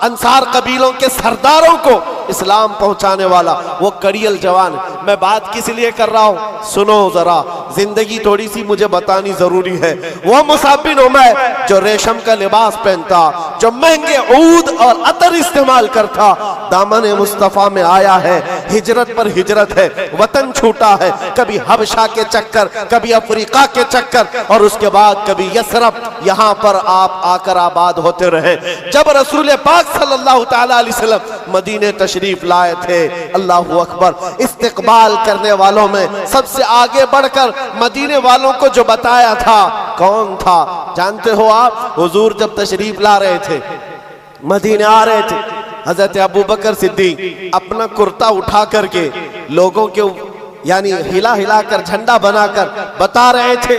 अंसार कबीलों के सरदारों को इस्लाम पहुंचाने वाला वो कड़ियल जवान। मैं बात किस लिए कर रहा हूं, सुनो जरा, जिंदगी थोड़ी सी मुझे बतानी जरूरी है। वो मुसअब बिन उमैर जो रेशम का लिबास पहनता, जो महंगे ऊद और अतर इस्तेमाल करता, दामन मुस्तफा में आया है, हिजरत पर हिजरत है, वतन छूटा है, कभी हबशा के चक्कर, कभी अफ्रीका के चक्कर, और उसके बाद कभी यसरब, यहाँ पर आप आकर आबाद होते रहे। जब रसूल पाक सल्लल्लाहु ताला अलैहि वसल्लम मदीने तशरीफ लाए थे, अल्लाहु अकबर, इस्तिकबाल करने वालों में सबसे आगे बढ़कर मदीने वालों को जो बताया था कौन था जानते हो आप? हुजूर जब तशरीफ ला रहे थे, मदीने आ रहे थे, हजरत अबू बकर सिद्दीक अपना कुर्ता उठा करके लोगों के यानी हिला हिला कर झंडा बनाकर बता रहे थे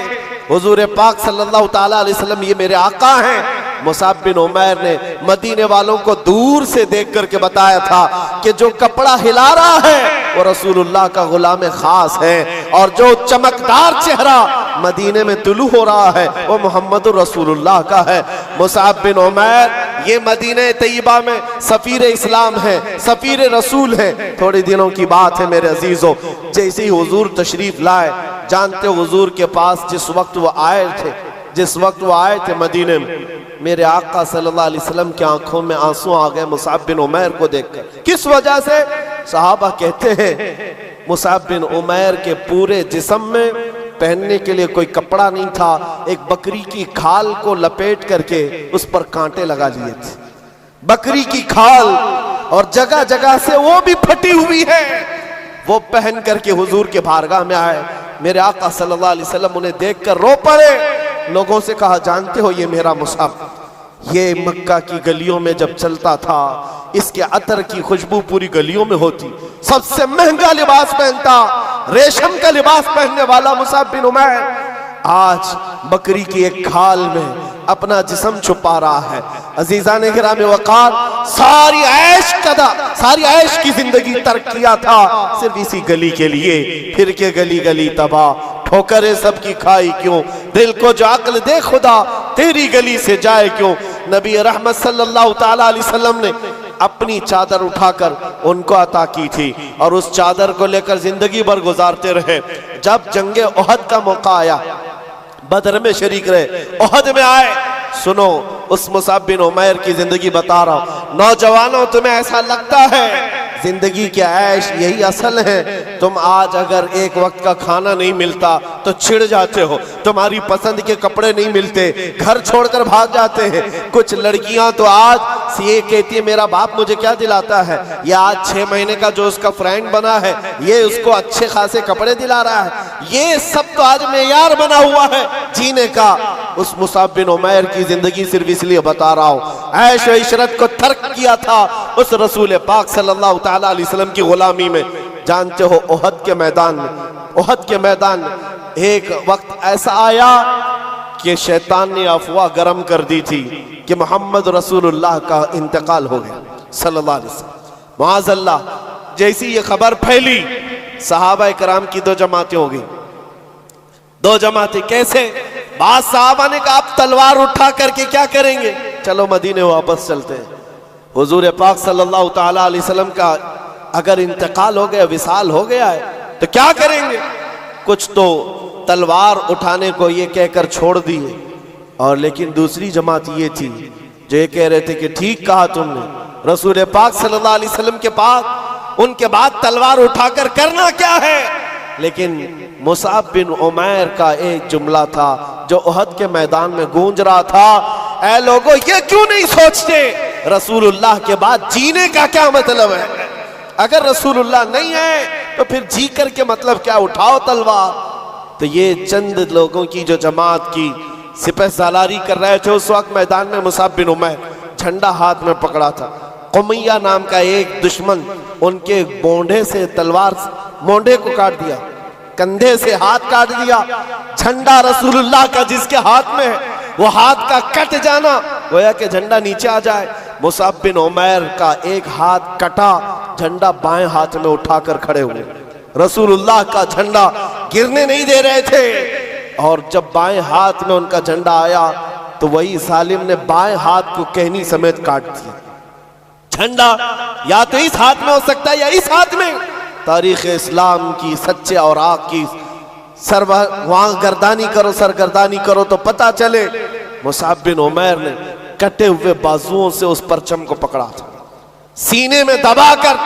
हुजूर पाक सल्लल्लाहु ताला अलैहि वसल्लम ये मेरे आका हैं। मुसअब बिन उमैर ने मदीने वालों को दूर से देख करके बताया था कि जो कपड़ा हिला रहा है वो रसूलुल्लाह का गुलाम खास है, और जो चमकदार चेहरा मदीने में तुलू हो रहा है वो मोहम्मद रसूलुल्लाह का है। मुसअब बिन उमैर ये मदीने तैयबा में सफीर इस्लाम है, सफीर रसूल है। थोड़े दिनों की बात है मेरे अजीजों, जैसे ही हुजूर तशरीफ लाए, जानते हो हुजूर के पास जिस वक्त वो आए थे मदीने में, मेरे आका सल्लल्लाहु अलैहि वसल्लम की आंखों में आंसू आ गए मुसअब बिन उमैर को देखकर। किस वजह से? सहाबा कहते हैं मुसअब बिन उमैर के पूरे जिस्म में पहनने के लिए कोई कपड़ा नहीं था, एक बकरी की खाल को लपेट करके उस पर कांटे लगा लिए थे। बकरी की खाल, और जगह जगह से वो भी फटी हुई है, वो पहन करके हुजूर के बारगाह में आए। मेरे आका सल्लल्लाहु अलैहि वसल्लम उन्हें देखकर रो पड़े। लोगों से कहा जानते हो ये मेरा मुसअब, ये मक्का की गलियों में जब चलता था, इसके अतर की खुशबू पूरी गलियों में होती, सबसे महंगा लिबास पहनता, रेशम का लिबास पहनने वाला मुसअब बिन उमैर आज बकरी की एक खाल में अपना जिस्म छुपा रहा है। अजीजान गिरामी वक़ार, सारी ऐश की जिंदगी तर्क किया था सिर्फ इसी गली के लिए। फिर के गली गली तबाह, ठोकरें सबकी खाई क्यों, दिल को जो अक्ल दे खुदा तेरी गली से जाए क्यों। नबी रहमत सल्लल्लाहु ताला अलैहि वसल्लम ने अपनी चादर उठाकर उनको अता की थी, और उस चादर को लेकर जिंदगी भर गुजारते रहे। जब जंगे ओहद का मौका आया, बदर में शरीक रहे, ओहद में आए, सुनो उस मुसअब बिन उमैर की जिंदगी बता रहा हूं। नौजवानों, तुम्हें ऐसा लगता है जिंदगी की ऐश यही असल है? तुम आज अगर एक वक्त का खाना नहीं मिलता तो चिढ़ जाते हो, तुम्हारी पसंद के कपड़े नहीं मिलते, घर छोड़कर भाग जाते हैं। कुछ लड़कियां तो आज ये कहती है मेरा बाप मुझे क्या दिलाता है, या आज 6 महीने का जो उसका फ्रेंड बना है ये उसको अच्छे खासे कपड़े दिला रहा है। ये सब तो आज मेयार बना हुआ है जीने का। उस मुसअब बिन उमैर की जिंदगी सिर्फ इसलिए बता रहा हूं, ऐश व इशरत को तर्क किया था उस रसूल पाक सल्लल्लाहु ताला अलैहि वसल्लम की गुलामी में। जानते हो ओहद के मैदान में एक वक्त ऐसा आया कि शैतान ने अफवाह गरम कर दी थी कि मोहम्मद रसूलुल्लाह का इंतकाल हो गया सल्लल्लाहु अलैहि वसल्लम। माअज़ल्लाह, जैसी ये खबर फैली, सहाबा इकराम की दो जमातें हो गई। दो जमातें कैसे? बाद सहाबा ने कहा आप तलवार उठा करके क्या करेंगे, चलो मदीने वापस चलते हैं। हुजूर पाक सल्लल्लाहु ताला अलैहि वसल्लम का अगर इंतकाल हो गया, विसाल हो गया है, तो क्या करेंगे? कुछ तो तलवार उठाने को ये कहकर छोड़ दिए, और लेकिन दूसरी जमात ये थी जो ये कह रहे थे कि ठीक कहा तुमने, रसूल पाक सल्लल्लाहु अलैहि वसल्लम के पास उनके बाद तलवार उठाकर करना क्या है। लेकिन मुसाब बिन उमैर का एक जुमला था जो उहद के मैदान में गूंज रहा था, ऐ लोगों, ये क्यों नहीं सोचते रसूलुल्लाह के बाद जीने का क्या मतलब है? अगर रसूलुल्लाह नहीं है तो फिर जी कर के मतलब क्या, उठाओ तलवार। तो ये चंद लोगों की जो जमात की सिपह सालारी कर रहे थे उस वक्त मैदान में, मुसाब बिन उमैर झंडा हाथ में पकड़ा था। कुमैया नाम का एक दुश्मन उनके मोंढे से तलवार, मोंढे को काट दिया, कंधे से हाथ काट दिया। झंडा रसूलुल्लाह का जिसके हाथ में है, वो हाथ का कट जाना गोया कि झंडा नीचे आ जाए। मुसाब बिन उमैर का एक हाथ कटा, झंडा बाएं हाथ में उठाकर खड़े हुए। रसूलुल्लाह का झंडा गिरने नहीं दे रहे थे, और जब बाएं हाथ में उनका झंडा आया तो वही सालिम ने बाएं हाथ को कहनी समेत काट दिया। झंडा या तो इस हाथ में हो सकता है या इस हाथ में। तारीख इस्लाम की सच्चे और आग की वहां गर्दानी करो, सरगर्दानी करो तो पता चले मुसाब बिन उमैर ने कटे हुए बाजुओं से उस परचम को पकड़ा था, सीने में दबाकर,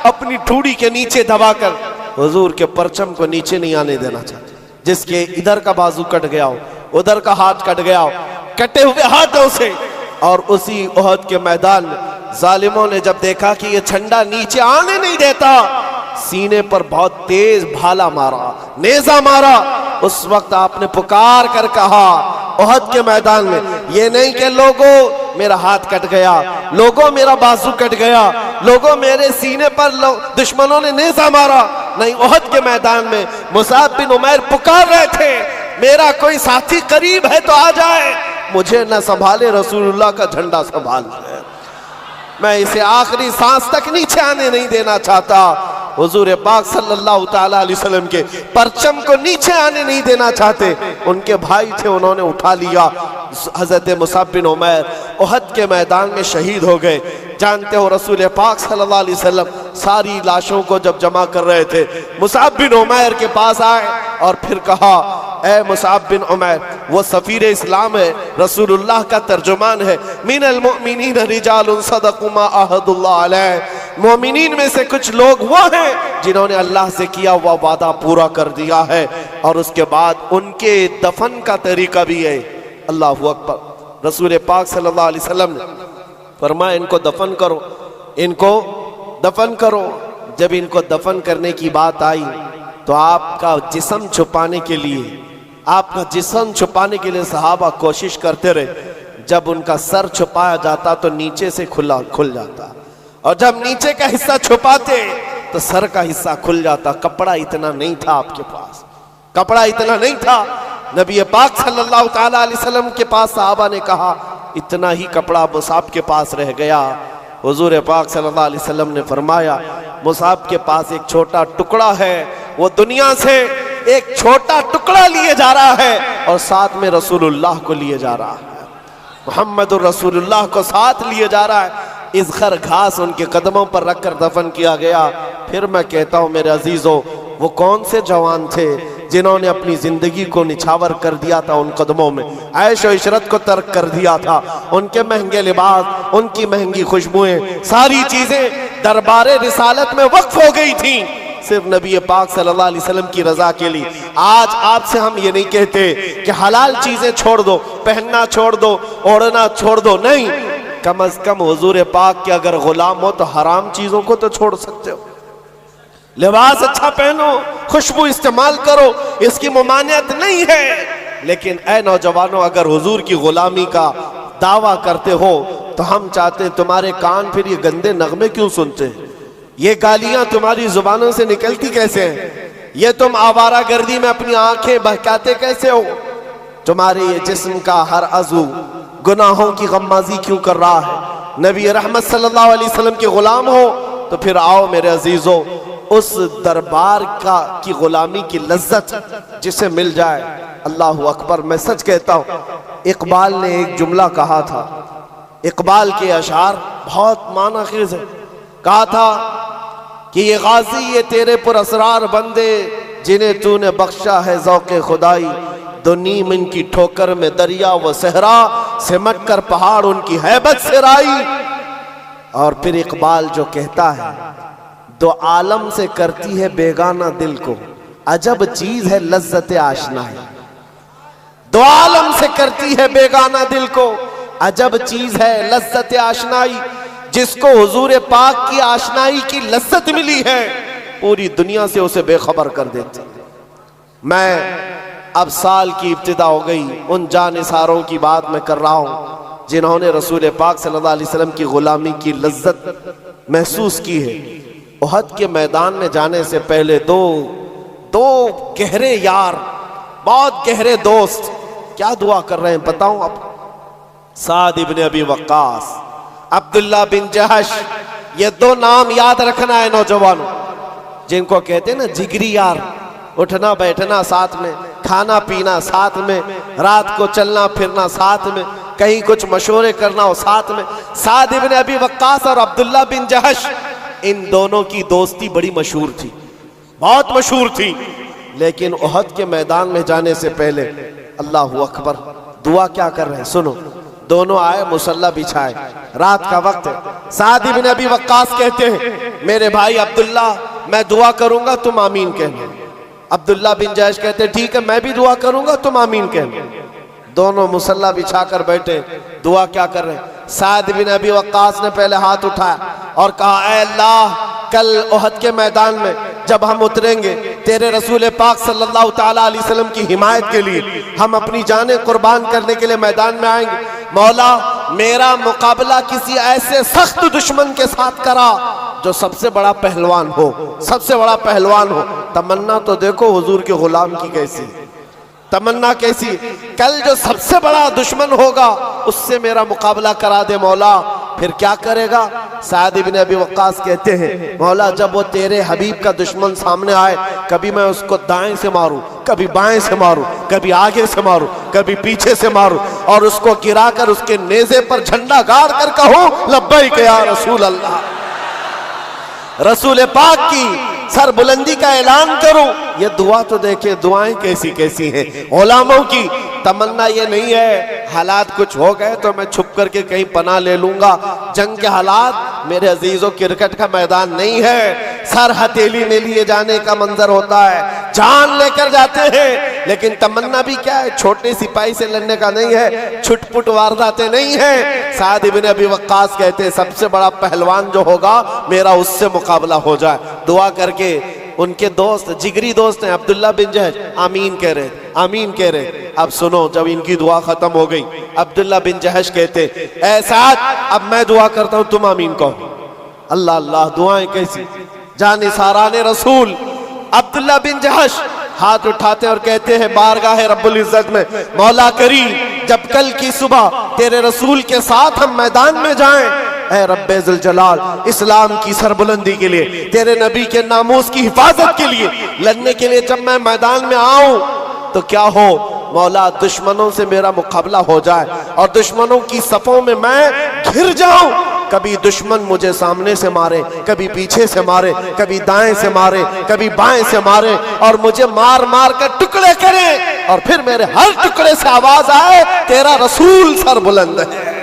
अपनी ठूड़ी के नीचे दबाकर हुजूर के परचम को नीचे नहीं आने देना चाहते। जिसके इधर का बाजू कट गया हो, उधर का हाथ कट गया हो, कटे हुए हाथों से। और उसी उहद के मैदान में जालिमों ने जब देखा कि ये झंडा नीचे आने नहीं देता, सीने पर बहुत तेज भाला मारा, नेजा मारा। उस वक्त आपने पुकार कर कहा उहद के मैदान में, ये नहीं कि लोगों मेरा हाथ कट गया, लोगों मेरा बाजू कट गया, लोगों मेरे सीने पर दुश्मनों ने नेजा मारा। नहीं, उहद के मैदान में मुसाब बिन उमैर पुकार रहे थे, मेरा कोई साथी करीब है तो आ जाए, मुझे न संभाले रसूलुल्लाह का झंडा संभाल ले, मैं इसे आखिरी सांस तक नीचे आने नहीं देना चाहता। हुजूर पाक सल्लल्लाहु ताला अलैहि वसल्लम के परचम को नीचे आने नहीं देना चाहते। उनके भाई थे, उन्होंने उठा लिया। हजरत मुसाब बिन उमैर उहद के मैदान में शहीद हो गए। जानते हो रसूल पाक सल्लल्लाहु अलैहि वसल्लम सारी लाशों को जब जमा कर रहे थे, मुसाब बिन उमैर के पास आए और फिर कहा, ए मुसाब बिन उमैर, वो सफीर इस्लाम है, रसूलुल्लाह का तर्जुमान है। मिनल मुमिनीन रिजालुन सदक़ू मा अहदुल्लाह अलैह, मोमिनीन में से कुछ लोग वो हैं जिन्होंने अल्लाह से किया हुआ वादा पूरा कर दिया है। और उसके बाद उनके दफन का तरीका भी है। अल्लाहु अकबर। रसूल पाक सल्लल्लाहु अलैहि वसल्लम ने फरमाया, इनको दफन करो, इनको दफन करो। जब इनको दफन करने की बात आई तो आपका जिस्म छुपाने के लिए, आपका जिस्म छुपाने के लिए सहाबा कोशिश करते रहे। जब उनका सर छुपाया जाता तो नीचे से खुल जाता, और जब नीचे का हिस्सा छुपाते तो सर का हिस्सा खुल जाता। कपड़ा इतना नहीं था आपके पास, कपड़ा इतना नहीं था। नबी पाक सल्लल्लाहु ताला अलैहि वसल्लम के पास सहाबा ने कहा, इतना ही कपड़ा मुसाब के पास रह गया। हुजूर पाक सल्लल्लाहु अलैहि वसल्लम ने फरमाया, मुसाब के पास एक छोटा टुकड़ा है, वो दुनिया से एक छोटा टुकड़ा लिए जा रहा है और साथ में रसूलुल्लाह को लिए जा रहा है, मुहम्मदुर रसूलुल्लाह को साथ लिए जा रहा है। इस घर घास उनके कदमों पर रखकर दफन किया गया। फिर मैं कहता हूँ मेरे अजीजों, वो कौन से जवान थे जिन्होंने अपनी जिंदगी को निछावर कर दिया था उन कदमों में, ऐश और इशरत को तर्क कर दिया था। उनके महंगे लिबास, उनकी महंगी खुशबुएं, सारी चीजें दरबारे रिसालत में वक्फ हो गई थी सिर्फ नबी पाक सल्लल्लाहु अलैहि वसल्लम की रजा के लिए। आज आपसे हम ये नहीं कहते कि हलाल चीजें छोड़ दो, पहनना छोड़ दो, ओढ़ना छोड़ दो, नहीं, कम अज कम हुजूर पाक के अगर गुलाम हो तो हराम चीजों को तो छोड़ सकते हो। लिबास अच्छा पहनो, खुशबू इस्तेमाल करो, इसकी ममानियत नहीं है। लेकिन ऐ नौजवानों, अगर हुजूर की गुलामी का दावा करते हो तो हम चाहते हैं तुम्हारे कान फिर ये गंदे नगमे क्यों सुनते हैं, ये गालियां तुम्हारी जुबानों से निकलती कैसे हैं, ये तुम आवारागर्दी में अपनी आंखें बहकाते कैसे हो। तुम्हारे ये जिस्म का हर अज़ू गुनाहों की गम्माज़ी क्यों कर रहा है? नबी रहमत सल्लल्लाहु अलैहि वसल्लम के गुलाम हो तो फिर आओ मेरे अजीजों, उस दरबार का की गुलामी की लज्जत जिसे मिल जाए। अल्लाह अकबर। मैं सच कहता हूँ, इकबाल ने एक जुमला कहा था, इकबाल के अशार बहुत मानाखेज है। कहा था कि ये गाजी ये तेरे पुरअसरार बंदे जिन्हें तूने बख्शा है ज़ौक़े खुदाई, दो नीम इनकी ठोकर में दरिया व सहरा, सिमट कर पहाड़ उनकी हैबत से राई। और फिर इकबाल जो कहता है, दो आलम से करती है बेगाना दिल को, अजब चीज है लज्जत आशनाई। दो आलम से करती है बेगाना दिल को, अजब चीज है लज्जत आशनाई। जिसको हुजूर पाक की आशनाई की लज्जत मिली है, पूरी दुनिया से उसे बेखबर कर देती। मैं अब साल की इब्तिदा हो गई, उन जानिसारों की बात मैं कर रहा हूं जिन्होंने रसूल पाक सल्लल्लाहु अलैहि वसल्लम की गुलामी की लज्जत महसूस की है। उहद के मैदान में जाने से पहले दो गहरे यार, बहुत गहरे दोस्त क्या दुआ कर रहे हैं बताऊं आप? साद इब्न अबी वक्कास, अब्दुल्ला बिन जहश, ये दो नाम याद रखना है नौजवानों, जिनको कहते हैं ना जिगरी यार। उठना बैठना साथ में, खाना पीना साथ में, रात को चलना फिरना साथ में, कहीं कुछ मशवरे करना हो साथ में। साद इब्न अबी वक्कास और अब्दुल्ला बिन जहश, इन दोनों की दोस्ती बड़ी मशहूर थी, बहुत मशहूर थी। लेकिन उहद के मैदान में जाने से पहले अल्लाह अकबर दुआ क्या कर रहे हैं सुनो। दोनों आए, मुसल्ला बिछाए, रात का वक्त है। साद इब्न अबी वक्कास कहते हैं, मेरे भाई अब्दुल्ला मैं दुआ करूंगा तुम आमीन कहना। अब्दुल्ला बिन जहश कहते ठीक है मैं भी दुआ करूंगा तुम आमीन कहना। दोनों मुसल्ला बिछाकर बैठे, दुआ क्या कर रहे हैं? साद बिन अबी वक्कास ने पहले हाथ उठाया और कहा, ऐ अल्लाह, कल उहद के मैदान में जब हम उतरेंगे तेरे रसूल पाक सल्लल्लाहु ताला अलैहि वसल्लम की हिमायत के लिए, हम अपनी जानें कुर्बान करने के लिए मैदान में आएंगे। मौला मेरा मुकाबला किसी ऐसे सख्त दुश्मन के साथ करा जो सबसे बड़ा पहलवान हो, सबसे बड़ा पहलवान हो। तमन्ना तो देखो हुजूर के गुलाम की कैसी, तमन्ना कैसी। कल जो सबसे बड़ा दुश्मन होगा उससे मेरा मुकाबला करा दे मौला। फिर क्या करेगा? साद इब्न अबी वक्कास कहते हैं, मौला जब वो तेरे हबीब का दुश्मन सामने आए, कभी मैं उसको दाएं से मारूं, कभी बाएं से मारूं, कभी आगे से मारूं, कभी पीछे से मारूं, और उसको गिराकर उसके नेज़े पर झंडा गाड़ कर कहूं लब्बैक या रसूल अल्लाह, रसूल पाक की सर बुलंदी का ऐलान करूं। ये दुआ तो देखे, दुआएं कैसी कैसी हैं। उलमाओं की तमन्ना ये नहीं है हालात कुछ हो गए तो मैं छुप करके कहीं पनाह ले लूंगा। जंग के हालात मेरे अजीजों क्रिकेट का मैदान नहीं है, सर हथेली में लिए जाने का मंजर होता है, जान लेकर जाते हैं। लेकिन तमन्ना भी क्या है, छोटे सिपाही से लड़ने का नहीं है, छुटपुट वारदातें नहीं है। साद इब्न अबी वक्कास कहते हैं सबसे बड़ा पहलवान जो होगा मेरा उससे मुकाबला हो जाए। दुआ करके उनके दोस्त, जिगरी दोस्त हैं अब्दुल्ला बिन जहश, आमीन कह रहे, आमीन कह रहे। अब सुनो, जब इनकी दुआ खत्म हो गई, अब्दुल्ला बिन जहश कहते ऐ साद, अब मैं दुआ करता हूं तुम आमीन कहो। अल्लाह अल्लाह, दुआएं कैसी, जाने साराने रसूल। अब्दुल्ला बिन जहश हाथ उठाते और कहते हैं बारगाह रब्बुल इज्जत में, मौला करीम जब कल की सुबह तेरे रसूल के साथ हम मैदान में जाएं, ऐ रब्बे जुल जलाल, इस्लाम की सरबुलंदी के लिए, तेरे नबी के नामूस की हिफाजत के लिए, लड़ने के लिए जब मैं मैदान में आऊं तो क्या हो मौला, दुश्मनों से मेरा मुकाबला हो जाए और दुश्मनों की सफों में मैं घिर जाऊं। कभी दुश्मन मुझे सामने से मारे, कभी पीछे से मारे, कभी दाएं से मारे, कभी बाएं से मारे, और मुझे मार मार कर टुकड़े करे, और फिर मेरे हर टुकड़े से आवाज आए तेरा रसूल सर बुलंद है,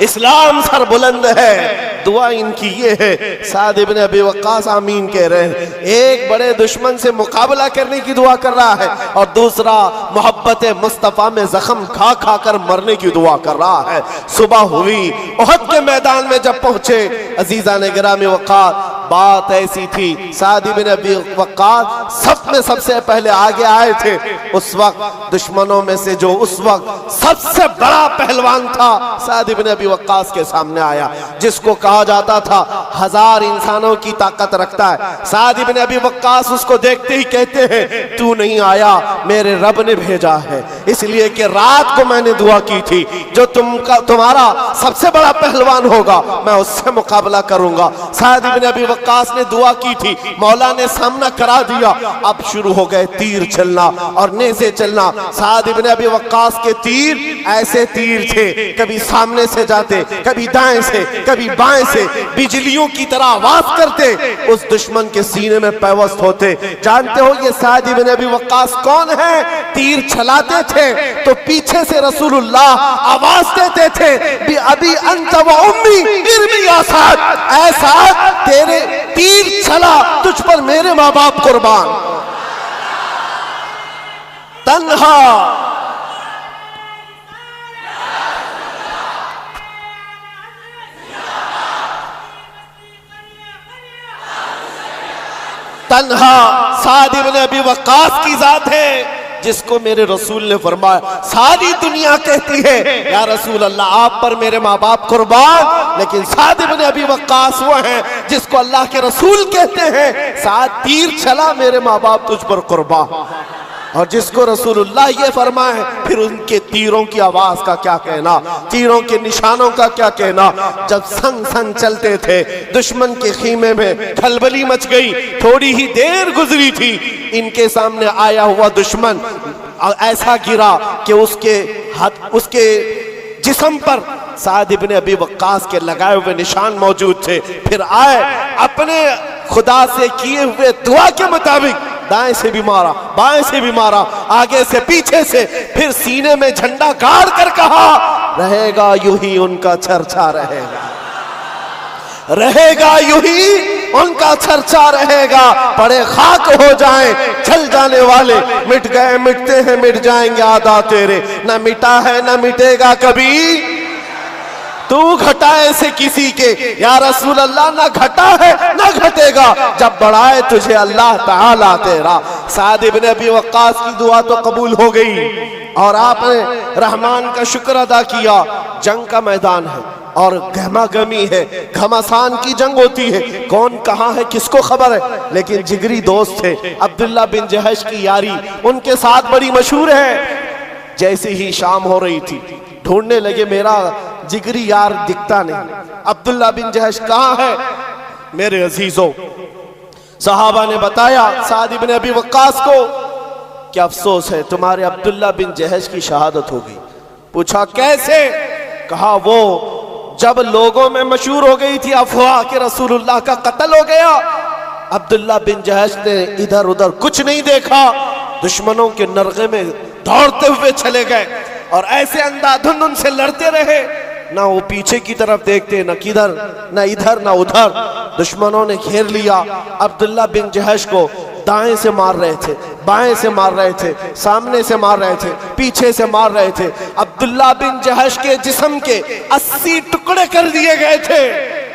इस्लाम सर बुलंद है। दुआ इनकी ये है। साद इब्न अबी वक्कास आमीन कह रहे हैं। एक बड़े दुश्मन से मुकाबला करने की दुआ कर रहा है और दूसरा मोहब्बत मुस्तफ़ा में जख्म खा खा कर मरने की दुआ कर रहा है। सुबह हुई, उहद के मैदान में जब पहुंचे, अजीज़ान गिरामी वक़ार बात ऐसी थी, साद इब्न अबी वक्कास सब में सबसे पहले आगे आए थे। उस वक्त दुश्मनों में से जो उस वक्त सबसे बड़ा पहलवान था, साद इब्न अबी वक्कास के सामने आया, जिसको कहा जाता था 1000 इंसानों की ताकत रखता है। साद इब्न अबी वक्कास उसको देखते ही कहते हैं, तू नहीं आया, मेरे रब ने भेजा है, इसलिए कि रात को मैंने दुआ की थी, जो तुम्हारा सबसे बड़ा पहलवान होगा मैं उससे मुकाबला करूंगा। साद इब्न अबी वक्कास ने दुआ की थी, मौला ने सामना करा दिया। अब शुरू हो गए तीर चलना और नेज़े चलना। साद इब्न अबी वक्कास के तीर ऐसे तीर थे, कभी सामने से जाते, कभी दाएं से, कभी बाएं से, बिजलियों की तरह आवाज करते, उस दुश्मन के सीने में पैवस्त होते। जानते हो ये साद इब्न अबी वक्कास कौन है? तीर चलाते थे तो पीछे से रसूलुल्लाह आवाज देते थे, बी अबी अंत व उम्मी इरमी या साद, ऐसा तेरे तीर चला, तुझ पर मेरे माँ बाप कुर्बान। तन्हा तन्हा साद इब्न अबी वक्कास की जात है, जिसको मेरे रसूल ने फरमाया, सारी दुनिया कहती है या रसूल अल्लाह आप पर मेरे माँ बाप कुर्बान, लेकिन साद इब्न अबी वक्कास वो हैं जिसको अल्लाह के रसूल कहते हैं, साद तीर चला मेरे माँ बाप तुझ पर कुर्बान। और जिसको रसूलुल्लाह ये फरमाए, फिर उनके तीरों की आवाज का क्या कहना, तीरों के निशानों का क्या कहना। जब संग संग चलते थे, दुश्मन के खीमे में खलबली मच गई। थोड़ी ही देर गुजरी थी, इनके सामने आया हुआ दुश्मन ऐसा गिरा कि उसके जिस्म पर साद इब्न अबी वक्कास के लगाए हुए निशान मौजूद थे। फिर आए, अपने खुदा से किए हुए दुआ के मुताबिक दाएं से भी मारा, बाएं से भी मारा, आगे से पीछे से, फिर सीने में झंडा गाड़ कर कहा, रहेगा यूं ही उनका चर्चा रहेगा, रहेगा यूं ही उनका चर्चा रहेगा। पड़े खाक हो जाएं चल जाने वाले, मिट गए मिटते हैं मिट जाएंगे आदा तेरे, न मिटा है न मिटेगा कभी तू घटाए से किसी के, या रसूल अल्लाह ना घटा है ना घटेगा जब बढ़ाए तुझे अल्लाह ताला तेरा। साद इब्न अबी वक्कास की दुआ तो कबूल हो गई और आपने रहमान का शुक्र अदा किया। जंग का मैदान है और गहमागमी है, घमासान की जंग होती है, कौन कहाँ है किसको खबर है, लेकिन जिगरी दोस्त थे। अब्दुल्ला बिन जहश की यारी उनके साथ बड़ी मशहूर है। जैसे ही शाम हो रही थी, ढूंढने लगे मेरा जिगरी यार दिखता नहीं, अब्दुल्ला बिन जहश कहाँ है। मेरे अजीजों, सहाबा ने बताया साद इब्न अबी वक्कास को कि अफसोस है तुम्हारे अब्दुल्ला बिन जहश की शहादत हो गई। पूछा कैसे? कहा वो जब लोगों में मशहूर हो गई थी अफवाह कि रसूलुल्लाह का कत्ल हो गया, अब्दुल्ला बिन जहश ने इधर उधर कुछ नहीं देखा, दुश्मनों के नरगे में दौड़ते हुए चले गए और ऐसे अंधाधुंध उनसे लड़ते रहे। ना वो पीछे की तरफ देखते, न किधर, न इधर न उधर। दुश्मनों ने घेर लिया। अब्दुल्ला बिन जहश को दाएं से मार रहे थे, बाएं से मार रहे थे, सामने से मार रहे थे, पीछे से मार रहे थे। अब्दुल्ला बिन जहश के जिस्म के 80 टुकड़े कर दिए गए थे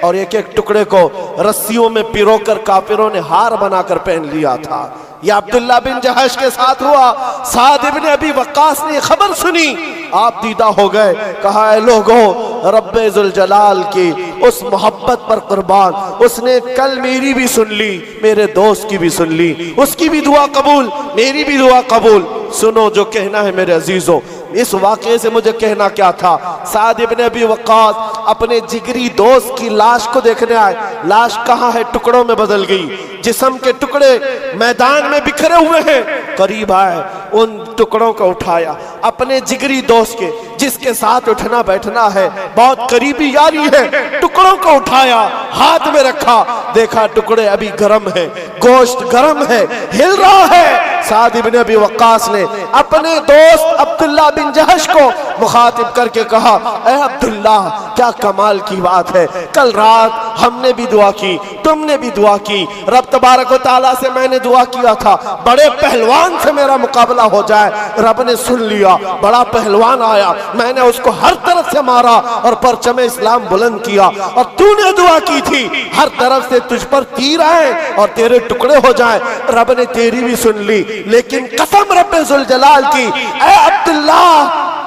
और एक एक टुकड़े को रस्सियों में पिरोकर काफिरों ने हार बनाकर पहन लिया था। यह अब्दुल्ला बिन जहश के साथ हुआ। साद इब्न अबी वक्कास ने खबर सुनी, आप दीदा हो गए। कहा है लोगों, रब्बे जुल जलाल की उस मोहब्बत पर कुर्बान, उसने कल मेरी भी सुन ली, मेरे दोस्त की भी सुन ली, उसकी भी दुआ कबूल, मेरी भी दुआ कबूल। सुनो जो कहना है मेरे अजीजों, इस वाक़े से मुझे कहना क्या था। साद इब्न अबी वक्कास अपने जिगरी दोस्त की लाश को देखने आए। लाश कहाँ है? टुकड़ों में बदल गई, जिस्म के टुकड़े मैदान में बिखरे हुए हैं। करीब आए, उन टुकड़ों को उठाया, अपने जिगरी दोस्त के जिसके साथ उठना बैठना है, बहुत करीबी यारी है, टुकड़ों को उठाया, हाथ में रखा, देखा टुकड़े अभी गर्म है, गोश्त गर्म है, हिल रहा है। साद इब्न अबी वक्कास ने अपने दोस्त अब्दुल्ला बिन जहश को मुखातिब करके कहा, ऐ अब्दुल्ला, क्या कमाल की बात है। कल रात हमने भी दुआ की, तुमने भी दुआ की, रब तबारक व तआला से मैंने दुआ किया था बड़े पहलवान से मेरा मुकाबला हो जाए, रब ने सुन लिया। बड़ा पहलवान आया, मैंने उसको हर तरफ से मारा और परचम इस्लाम बुलंद किया। और तूने दुआ की थी हर तरफ से तुझ पर तीर आए और तेरे टुकड़े हो जाए, रब ने तेरी भी सुन ली। लेकिन कसम रब्बे जुल जलाल की, ऐ अब्दुल्ला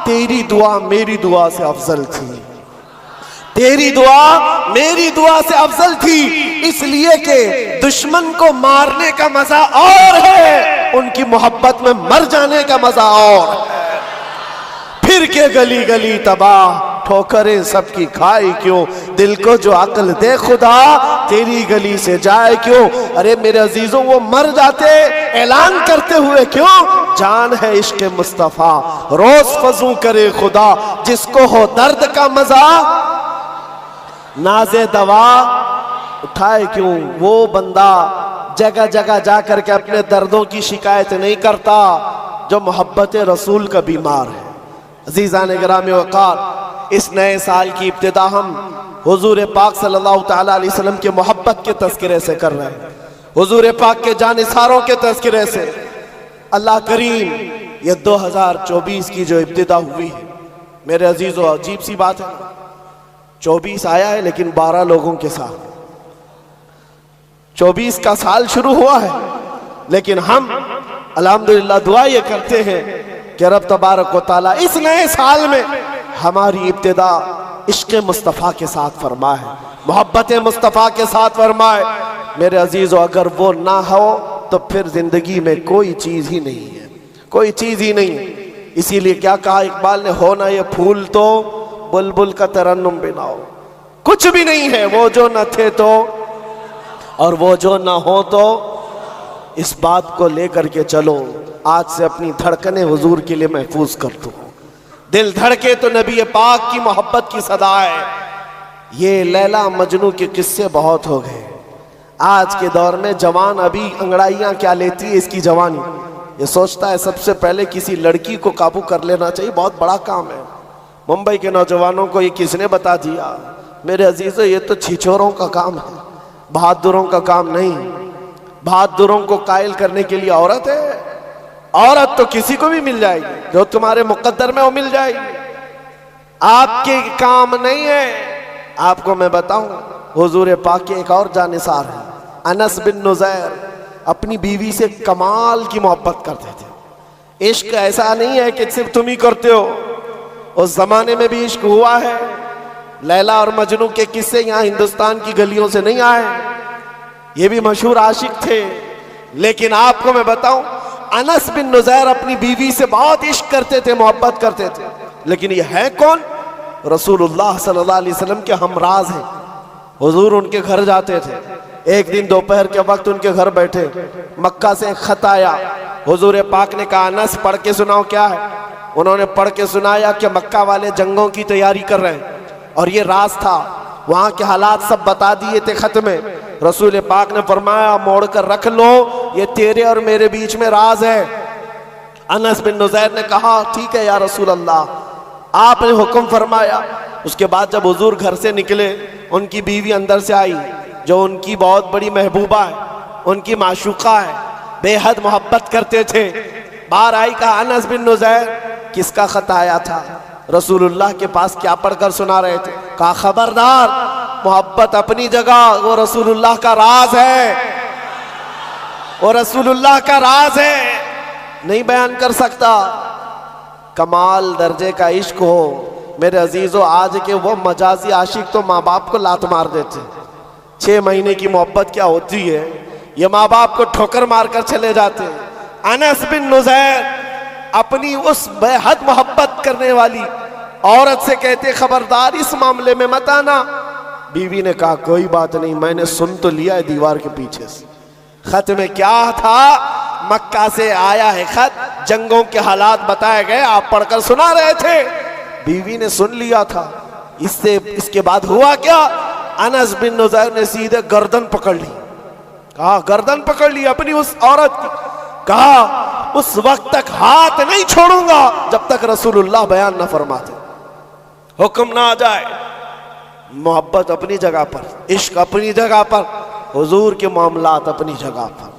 तेरी दुआ मेरी दुआ से अफजल थी, तेरी दुआ मेरी दुआ से अफजल थी। इसलिए कि दुश्मन को मारने का मजा और है, उनकी मोहब्बत में मर जाने का मजा और है। फिर के गली गली तबाह, ठोकरें सबकी खाई क्यों, दिल को जो अक्ल दे खुदा तेरी गली से जाए क्यों। अरे मेरे अजीजों वो मर जाते ऐलान करते हुए क्यों, जान है इश्क मुस्तफा रोज फजू करे खुदा, जिसको हो दर्द का मजा नाज़े दवा उठाए क्यों। वो बंदा जगह जगह जा करके अपने दर्दों की शिकायत नहीं करता जो मोहब्बत रसूल का बीमार है। अज़ीज़ान गिरामी वक़ार, इस नए साल की इब्तिदा हम हुजूर पाक सल्लल्लाहु तआला अलैहि वसल्लम के मोहब्बत के तज़किरे से कर रहे हैं, हुजूर पाक के जानिसारों के तज़किरे से। अल्लाह करीम ये 2024 की जो इब्तिदा हुई है मेरे अजीज़ों, अजीब सी बात है, 24 आया है लेकिन 12 लोगों के साथ 24 का साल शुरू हुआ है। लेकिन हम अल्हम्दुलिल्लाह दुआ ये करते हैं कि रब तबारक व तआला इस नए साल में हमारी इब्तिदा इश्क़ मुस्तफ़ा के साथ फरमाए, मोहब्बत मुस्तफ़ा के साथ फरमाए। मेरे अजीज़ों, अगर वो ना हो तो फिर जिंदगी में कोई चीज़ ही नहीं है, कोई चीज़ ही नहीं है। इसीलिए क्या कहा इकबाल ने, हो ना ये फूल तो बुलबुल का तरन्नुम भी ना हो, कुछ भी नहीं है वो जो न थे तो और वो जो ना हो तो। इस बात को लेकर के चलो, आज से अपनी धड़कने हुजूर के लिए महफूज कर दो। दिल धड़के तो नबी पाक की मोहब्बत की सदा है। ये लैला मजनू के किस्से बहुत हो गए। आज के दौर में जवान अभी अंगड़ाइयाँ क्या लेती है इसकी जवानी, ये सोचता है सबसे पहले किसी लड़की को काबू कर लेना चाहिए, बहुत बड़ा काम है। मुंबई के नौजवानों को ये किसने बता दिया? मेरे अजीजों, ये तो छिछोरों का काम है, बहादुरों का काम नहीं। बहादुरों को कायल करने के लिए औरत है, औरत तो किसी को भी मिल जाएगी, जो तुम्हारे मुकद्दर में वो मिल जाएगी, आपके काम नहीं है। आपको मैं बताऊं, हुजूर पाक के एक और जानिसार है, अनस बिन नुज़ैर, अपनी बीवी से कमाल की मोहब्बत करते थे। इश्क ऐसा नहीं है कि सिर्फ तुम ही करते हो, उस जमाने में भी इश्क हुआ है। लैला और मजनू के किस्से यहाँ हिंदुस्तान की गलियों से नहीं आए, ये भी मशहूर आशिक थे। लेकिन आपको मैं बताऊं, अनस बिन नुज़ैर अपनी बीवी से बहुत इश्क करते थे, मोहब्बत करते थे। लेकिन ये है कौन? रसूलुल्लाह सल्लल्लाहु अलैहि वसल्लम के हमराज हैं। हुजूर उनके घर जाते थे। एक दिन दोपहर के वक्त उनके घर बैठे, मक्का से एक खत आया। हुजूर पाक ने कहा, अनस पढ़ के सुनाओ क्या है। उन्होंने पढ़ के सुनाया कि मक्का वाले जंगों की तैयारी कर रहे हैं, और ये राज था, वहाँ के हालात सब बता दिए थे खत में। रसूल पाक ने फरमाया, मोड़ कर रख लो, ये तेरे और मेरे बीच में राज है। अनस बिन नुज़ैर ने कहा, ठीक है या रसूल अल्लाह, आपने हुक्म फरमाया। उसके बाद जब हुजूर घर से निकले, उनकी बीवी अंदर से आई, जो उनकी बहुत बड़ी महबूबा है, उनकी माशूका है, बेहद मोहब्बत करते थे। बाहर आई, कहा, अनस बिन नुज़ैर किसका खत आया था? रसूलुल्लाह के पास क्या पढ़कर सुना रहे थे? कहा, खबरदार, मोहब्बत अपनी जगह, वो रसूलुल्लाह का राज है, वो रसूलुल्लाह का राज है, नहीं बयान कर सकता। कमाल दर्जे का इश्क हो मेरे अजीजों। आज के वो मजाजी आशिक तो माँ बाप को लात मार देते। 6 महीने की मोहब्बत क्या होती है, ये माँ बाप को ठोकर मारकर चले जाते हैं। अनस बिन नुज़ैर अपनी उस बेहद मोहब्बत करने वाली औरत से कहते, खबरदार इस मामले में मत आना। बीवी ने कहा, कोई बात नहीं, मैंने सुन तो लिया है दीवार के पीछे से। खत में क्या था? मक्का से आया है खत, जंगों के हालात बताए गए, आप पढ़कर सुना रहे थे। बीवी ने सुन लिया था। इसके बाद हुआ क्या? अनस बिन नुज़ैर ने सीधे गर्दन पकड़ ली। कहा, गर्दन पकड़ ली अपनी उस औरत की। कहा, उस वक्त तक हाथ नहीं छोड़ूंगा जब तक रसूलुल्लाह बयान न फरमाते, हुक्म ना आ जाए। मोहब्बत अपनी जगह पर, इश्क अपनी जगह पर, हुजूर के मामलात अपनी जगह पर।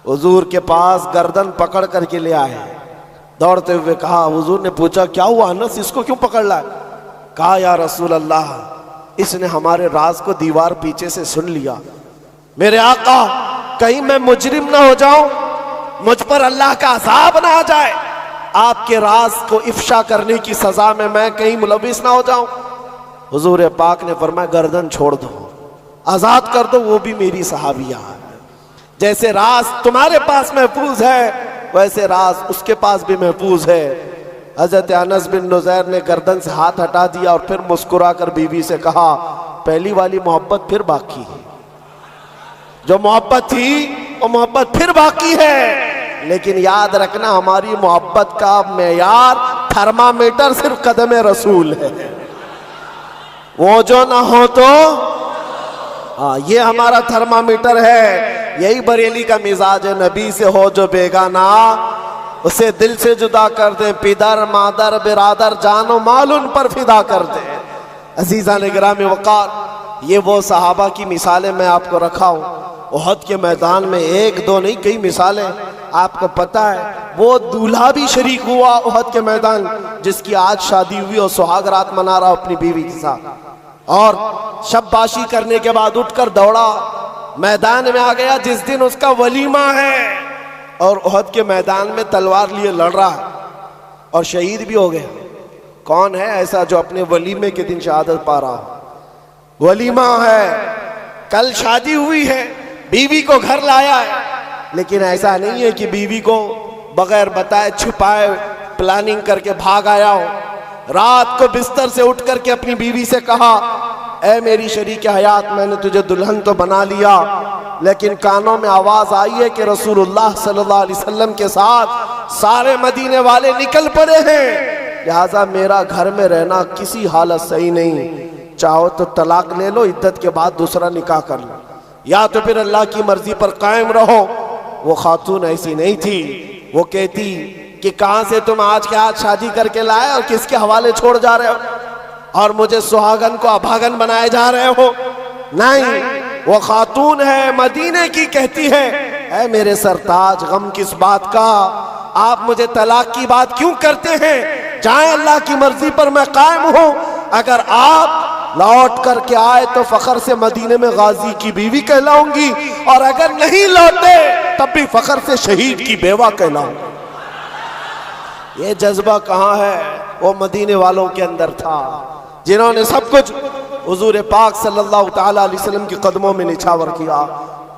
हुजूर के पास गर्दन पकड़ करके ले आए, दौड़ते हुए कहा, हुजूर ने पूछा क्या हुआ अनस, इसको क्यों पकड़ लाए? कहा या रसूल अल्लाह, इसने हमारे राज को दीवार पीछे से सुन लिया। मेरे आका, कहीं मैं मुजरिम ना हो जाऊं, मुझ पर अल्लाह का अज़ाब ना आ जाए, आपके राज को इफ्शा करने की सजा में मैं कहीं मुलविस ना हो जाऊं। हुजूर पाक ने फरमाया गर्दन छोड़ दो, आजाद कर दो, वो भी मेरी सहाबिया है। जैसे राज तुम्हारे पास महफूज है, वैसे राज उसके पास भी महफूज है। हजरत अनस बिन नुज़ैर ने गर्दन से हाथ हटा दिया और फिर मुस्कुरा कर बीवी से कहा, पहली वाली मोहब्बत फिर बाकी है, जो मोहब्बत थी वो मोहब्बत फिर बाकी है। लेकिन याद रखना, हमारी मोहब्बत का मेयार थर्मामीटर सिर्फ कदम रसूल है, वो जो ना हो तो ये हमारा थर्मामीटर है। यही बरेली का मिजाज है, नबी से हो जो बेगाना उसे दिल से जुदा कर दे, पिदर मादर बिरादर जानो माल उन पर फिदा कर दे। अजीज़ा ने गिरामी वक़ार, ये वो सहाबा की मिसालें मैं आपको रखा हूँ। उहद के मैदान में एक दो नहीं, कई मिसालें आपको पता है। वो दूल्हा भी शरीक हुआ उहद के मैदान, जिसकी आज शादी हुई और सुहाग रात मना रहा अपनी बीवी के साथ, और शब्बाशी करने के बाद उठकर दौड़ा मैदान में आ गया जिस दिन उसका वलीमा है, और उहद के मैदान में तलवार लिए लड़ रहा है और शहीद भी हो गया। कौन है ऐसा जो अपने वलीमे के दिन शहादत पा रहा हो? वलीमा है, कल शादी हुई है, बीवी को घर लाया है, लेकिन ऐसा नहीं है कि बीवी को बगैर बताए छुपाए प्लानिंग करके भाग आया हो। रात को बिस्तर से उठ करके अपनी बीवी से कहा, ऐ मेरी शरीक हयात, मैंने तुझे दुल्हन तो बना लिया, लेकिन कानों में आवाज आई है कि रसूलुल्लाह सल्लल्लाहु अलैहि वसल्लम के साथ सारे मदीने वाले निकल पड़े हैं, लिहाजा मेरा घर में रहना किसी हालत सही नहीं, चाहो तो तलाक ले लो, इद्दत के बाद दूसरा निकाह कर लो, या तो फिर अल्लाह की मर्जी पर कायम रहो। वो खातून ऐसी नहीं थी, वो कहती कि कहां से तुम आज के आज शादी करके लाए और किसके हवाले छोड़ जा रहे हो, और मुझे सुहागन को अभागन बनाए जा रहे हो। नहीं, वो खातून है, मदीने की, कहती है, ऐ मेरे सरताज, गम किस बात का, आप मुझे तलाक की बात क्यों करते हैं? जाए, अल्लाह की मर्जी पर मैं कायम हूं। अगर आप लौट करके आए तो फखर से मदीने में गाजी की बीवी कहलाऊंगी, और अगर नहीं लौटे तब भी फखर से शहीद की बेवा कहलाऊंगी। ये जज्बा कहाँ है? वो मदीने वालों के अंदर था, जिन्होंने सब कुछ हुजूर पाक सल्लल्लाहु ताला अलैहि वसल्लम के कदमों में निछावर किया।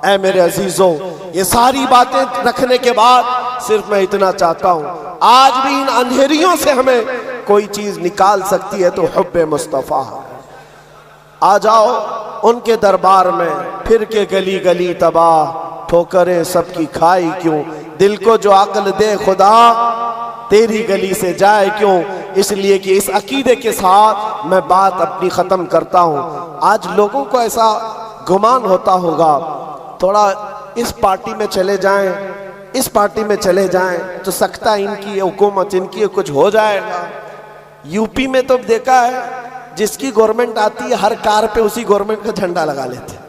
ऐ मेरे अजीजों, ये सारी बातें रखने के बाद सिर्फ मैं इतना चाहता हूँ, आज भी इन अंधेरियों से हमें कोई चीज निकाल सकती है तो हुब्बे मुस्तफ़ा। आ जाओ उनके दरबार में, फिर के गली गली तबाह, ठोकरें सबकी खाई क्यों, दिल को जो अक्ल दे खुदा, तेरी गली से जाए क्यों। इसलिए कि इस अकीदे के साथ मैं बात अपनी ख़त्म करता हूँ। आज लोगों को ऐसा गुमान होता होगा, थोड़ा इस पार्टी में चले जाएं, इस पार्टी में चले जाएं तो सकता इनकी हुकूमत, इनकी कुछ हो जाएगा। यूपी में तो देखा है, जिसकी गवर्नमेंट आती है हर कार पे उसी गवर्नमेंट का झंडा लगा लेते हैं।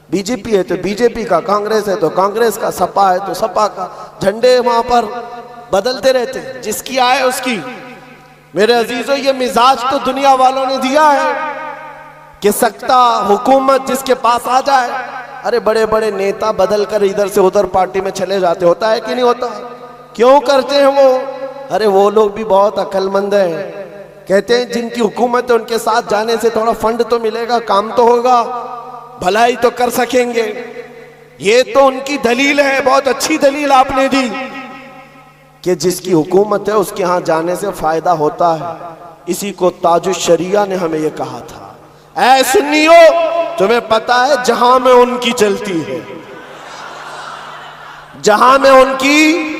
बीजेपी है तो बीजेपी का, कांग्रेस है तो कांग्रेस का, सपा है तो सपा का, झंडे वहां पर बदलते रहते हैं, जिसकी आए उसकी। मेरे अजीजों, ये मिजाज तो दुनिया वालों ने दिया है कि सकता हुकूमत जिसके पास आ जाए। अरे बड़े बड़े नेता बदल कर इधर से उधर पार्टी में चले जाते, होता है कि नहीं होता? क्यों करते हैं वो? अरे वो लोग भी बहुत अक्लमंद हैं, कहते हैं जिनकी हुकूमत है उनके साथ जाने से थोड़ा फंड तो मिलेगा, काम तो होगा, भलाई तो कर सकेंगे। ये तो उनकी दलील है, बहुत अच्छी दलील आपने दी कि जिसकी हुकूमत है उसके यहाँ जाने से फायदा होता है। इसी को ताजुश शरिया ने हमें ये कहा था, ऐ सुन्नियो, तुम्हें पता है जहां में उनकी चलती है, जहां में उनकी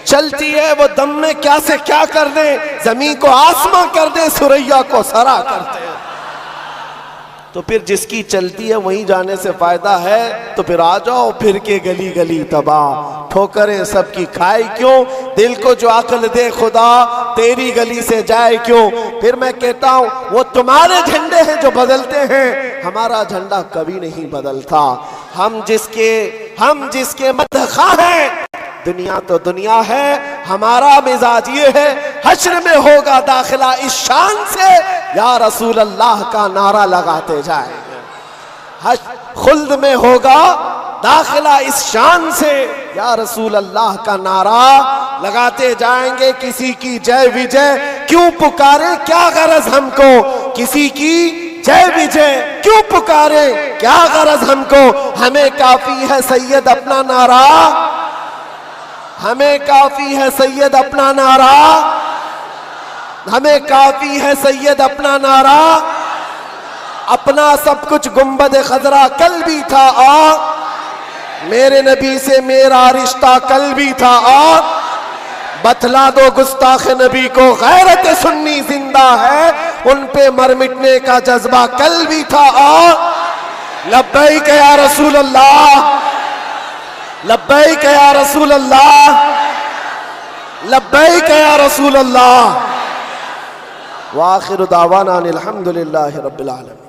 चलती है, वो दम में क्या से क्या कर दे, जमीन को आसमां कर दे, सुरैया को सरा कर दे। तो फिर जिसकी चलती है वहीं जाने से फायदा है, तो फिर आ जाओ फिर के गली गली तबाह, ठोकरें सबकी खाए क्यों, दिल को जो अक्ल दे खुदा तेरी गली से जाए क्यों। फिर मैं कहता हूं वो तुम्हारे झंडे हैं जो बदलते हैं, हमारा झंडा कभी नहीं बदलता। हम जिसके मदखा हैं, दुनिया तो दुनिया है, हमारा मिजाज ये है, हश्र में होगा दाखिला इस शान से, या रसूल अल्लाह का नारा लगाते जाएंगे। खुल्द में होगा दाखिला इस शान से, या रसूल अल्लाह का नारा लगाते जाएंगे। किसी की जय विजय क्यों पुकारे, क्या गरज हमको, किसी की जय विजय क्यों पुकारे, क्या गरज हमको, हमें काफी है सैयद अपना नारा, हमें काफी है सैयद अपना नारा, हमें काफी है सैयद अपना नारा। अपना सब कुछ गुंबद खजरा कल भी था और मेरे नबी से मेरा रिश्ता कल भी था, और बतला दो गुस्ताख नबी को गैरत सुन्नी जिंदा है, उन पे मर मिटने का जज्बा कल भी था। और लब्बैक या रसूल अल्लाह, लब्बैक या रसूल अल्लाह, लब्बैक या रसूल अल्लाह। व आखिर दावाना अनिल हम्दुलिल्लाहि रब्बिल आलमीन।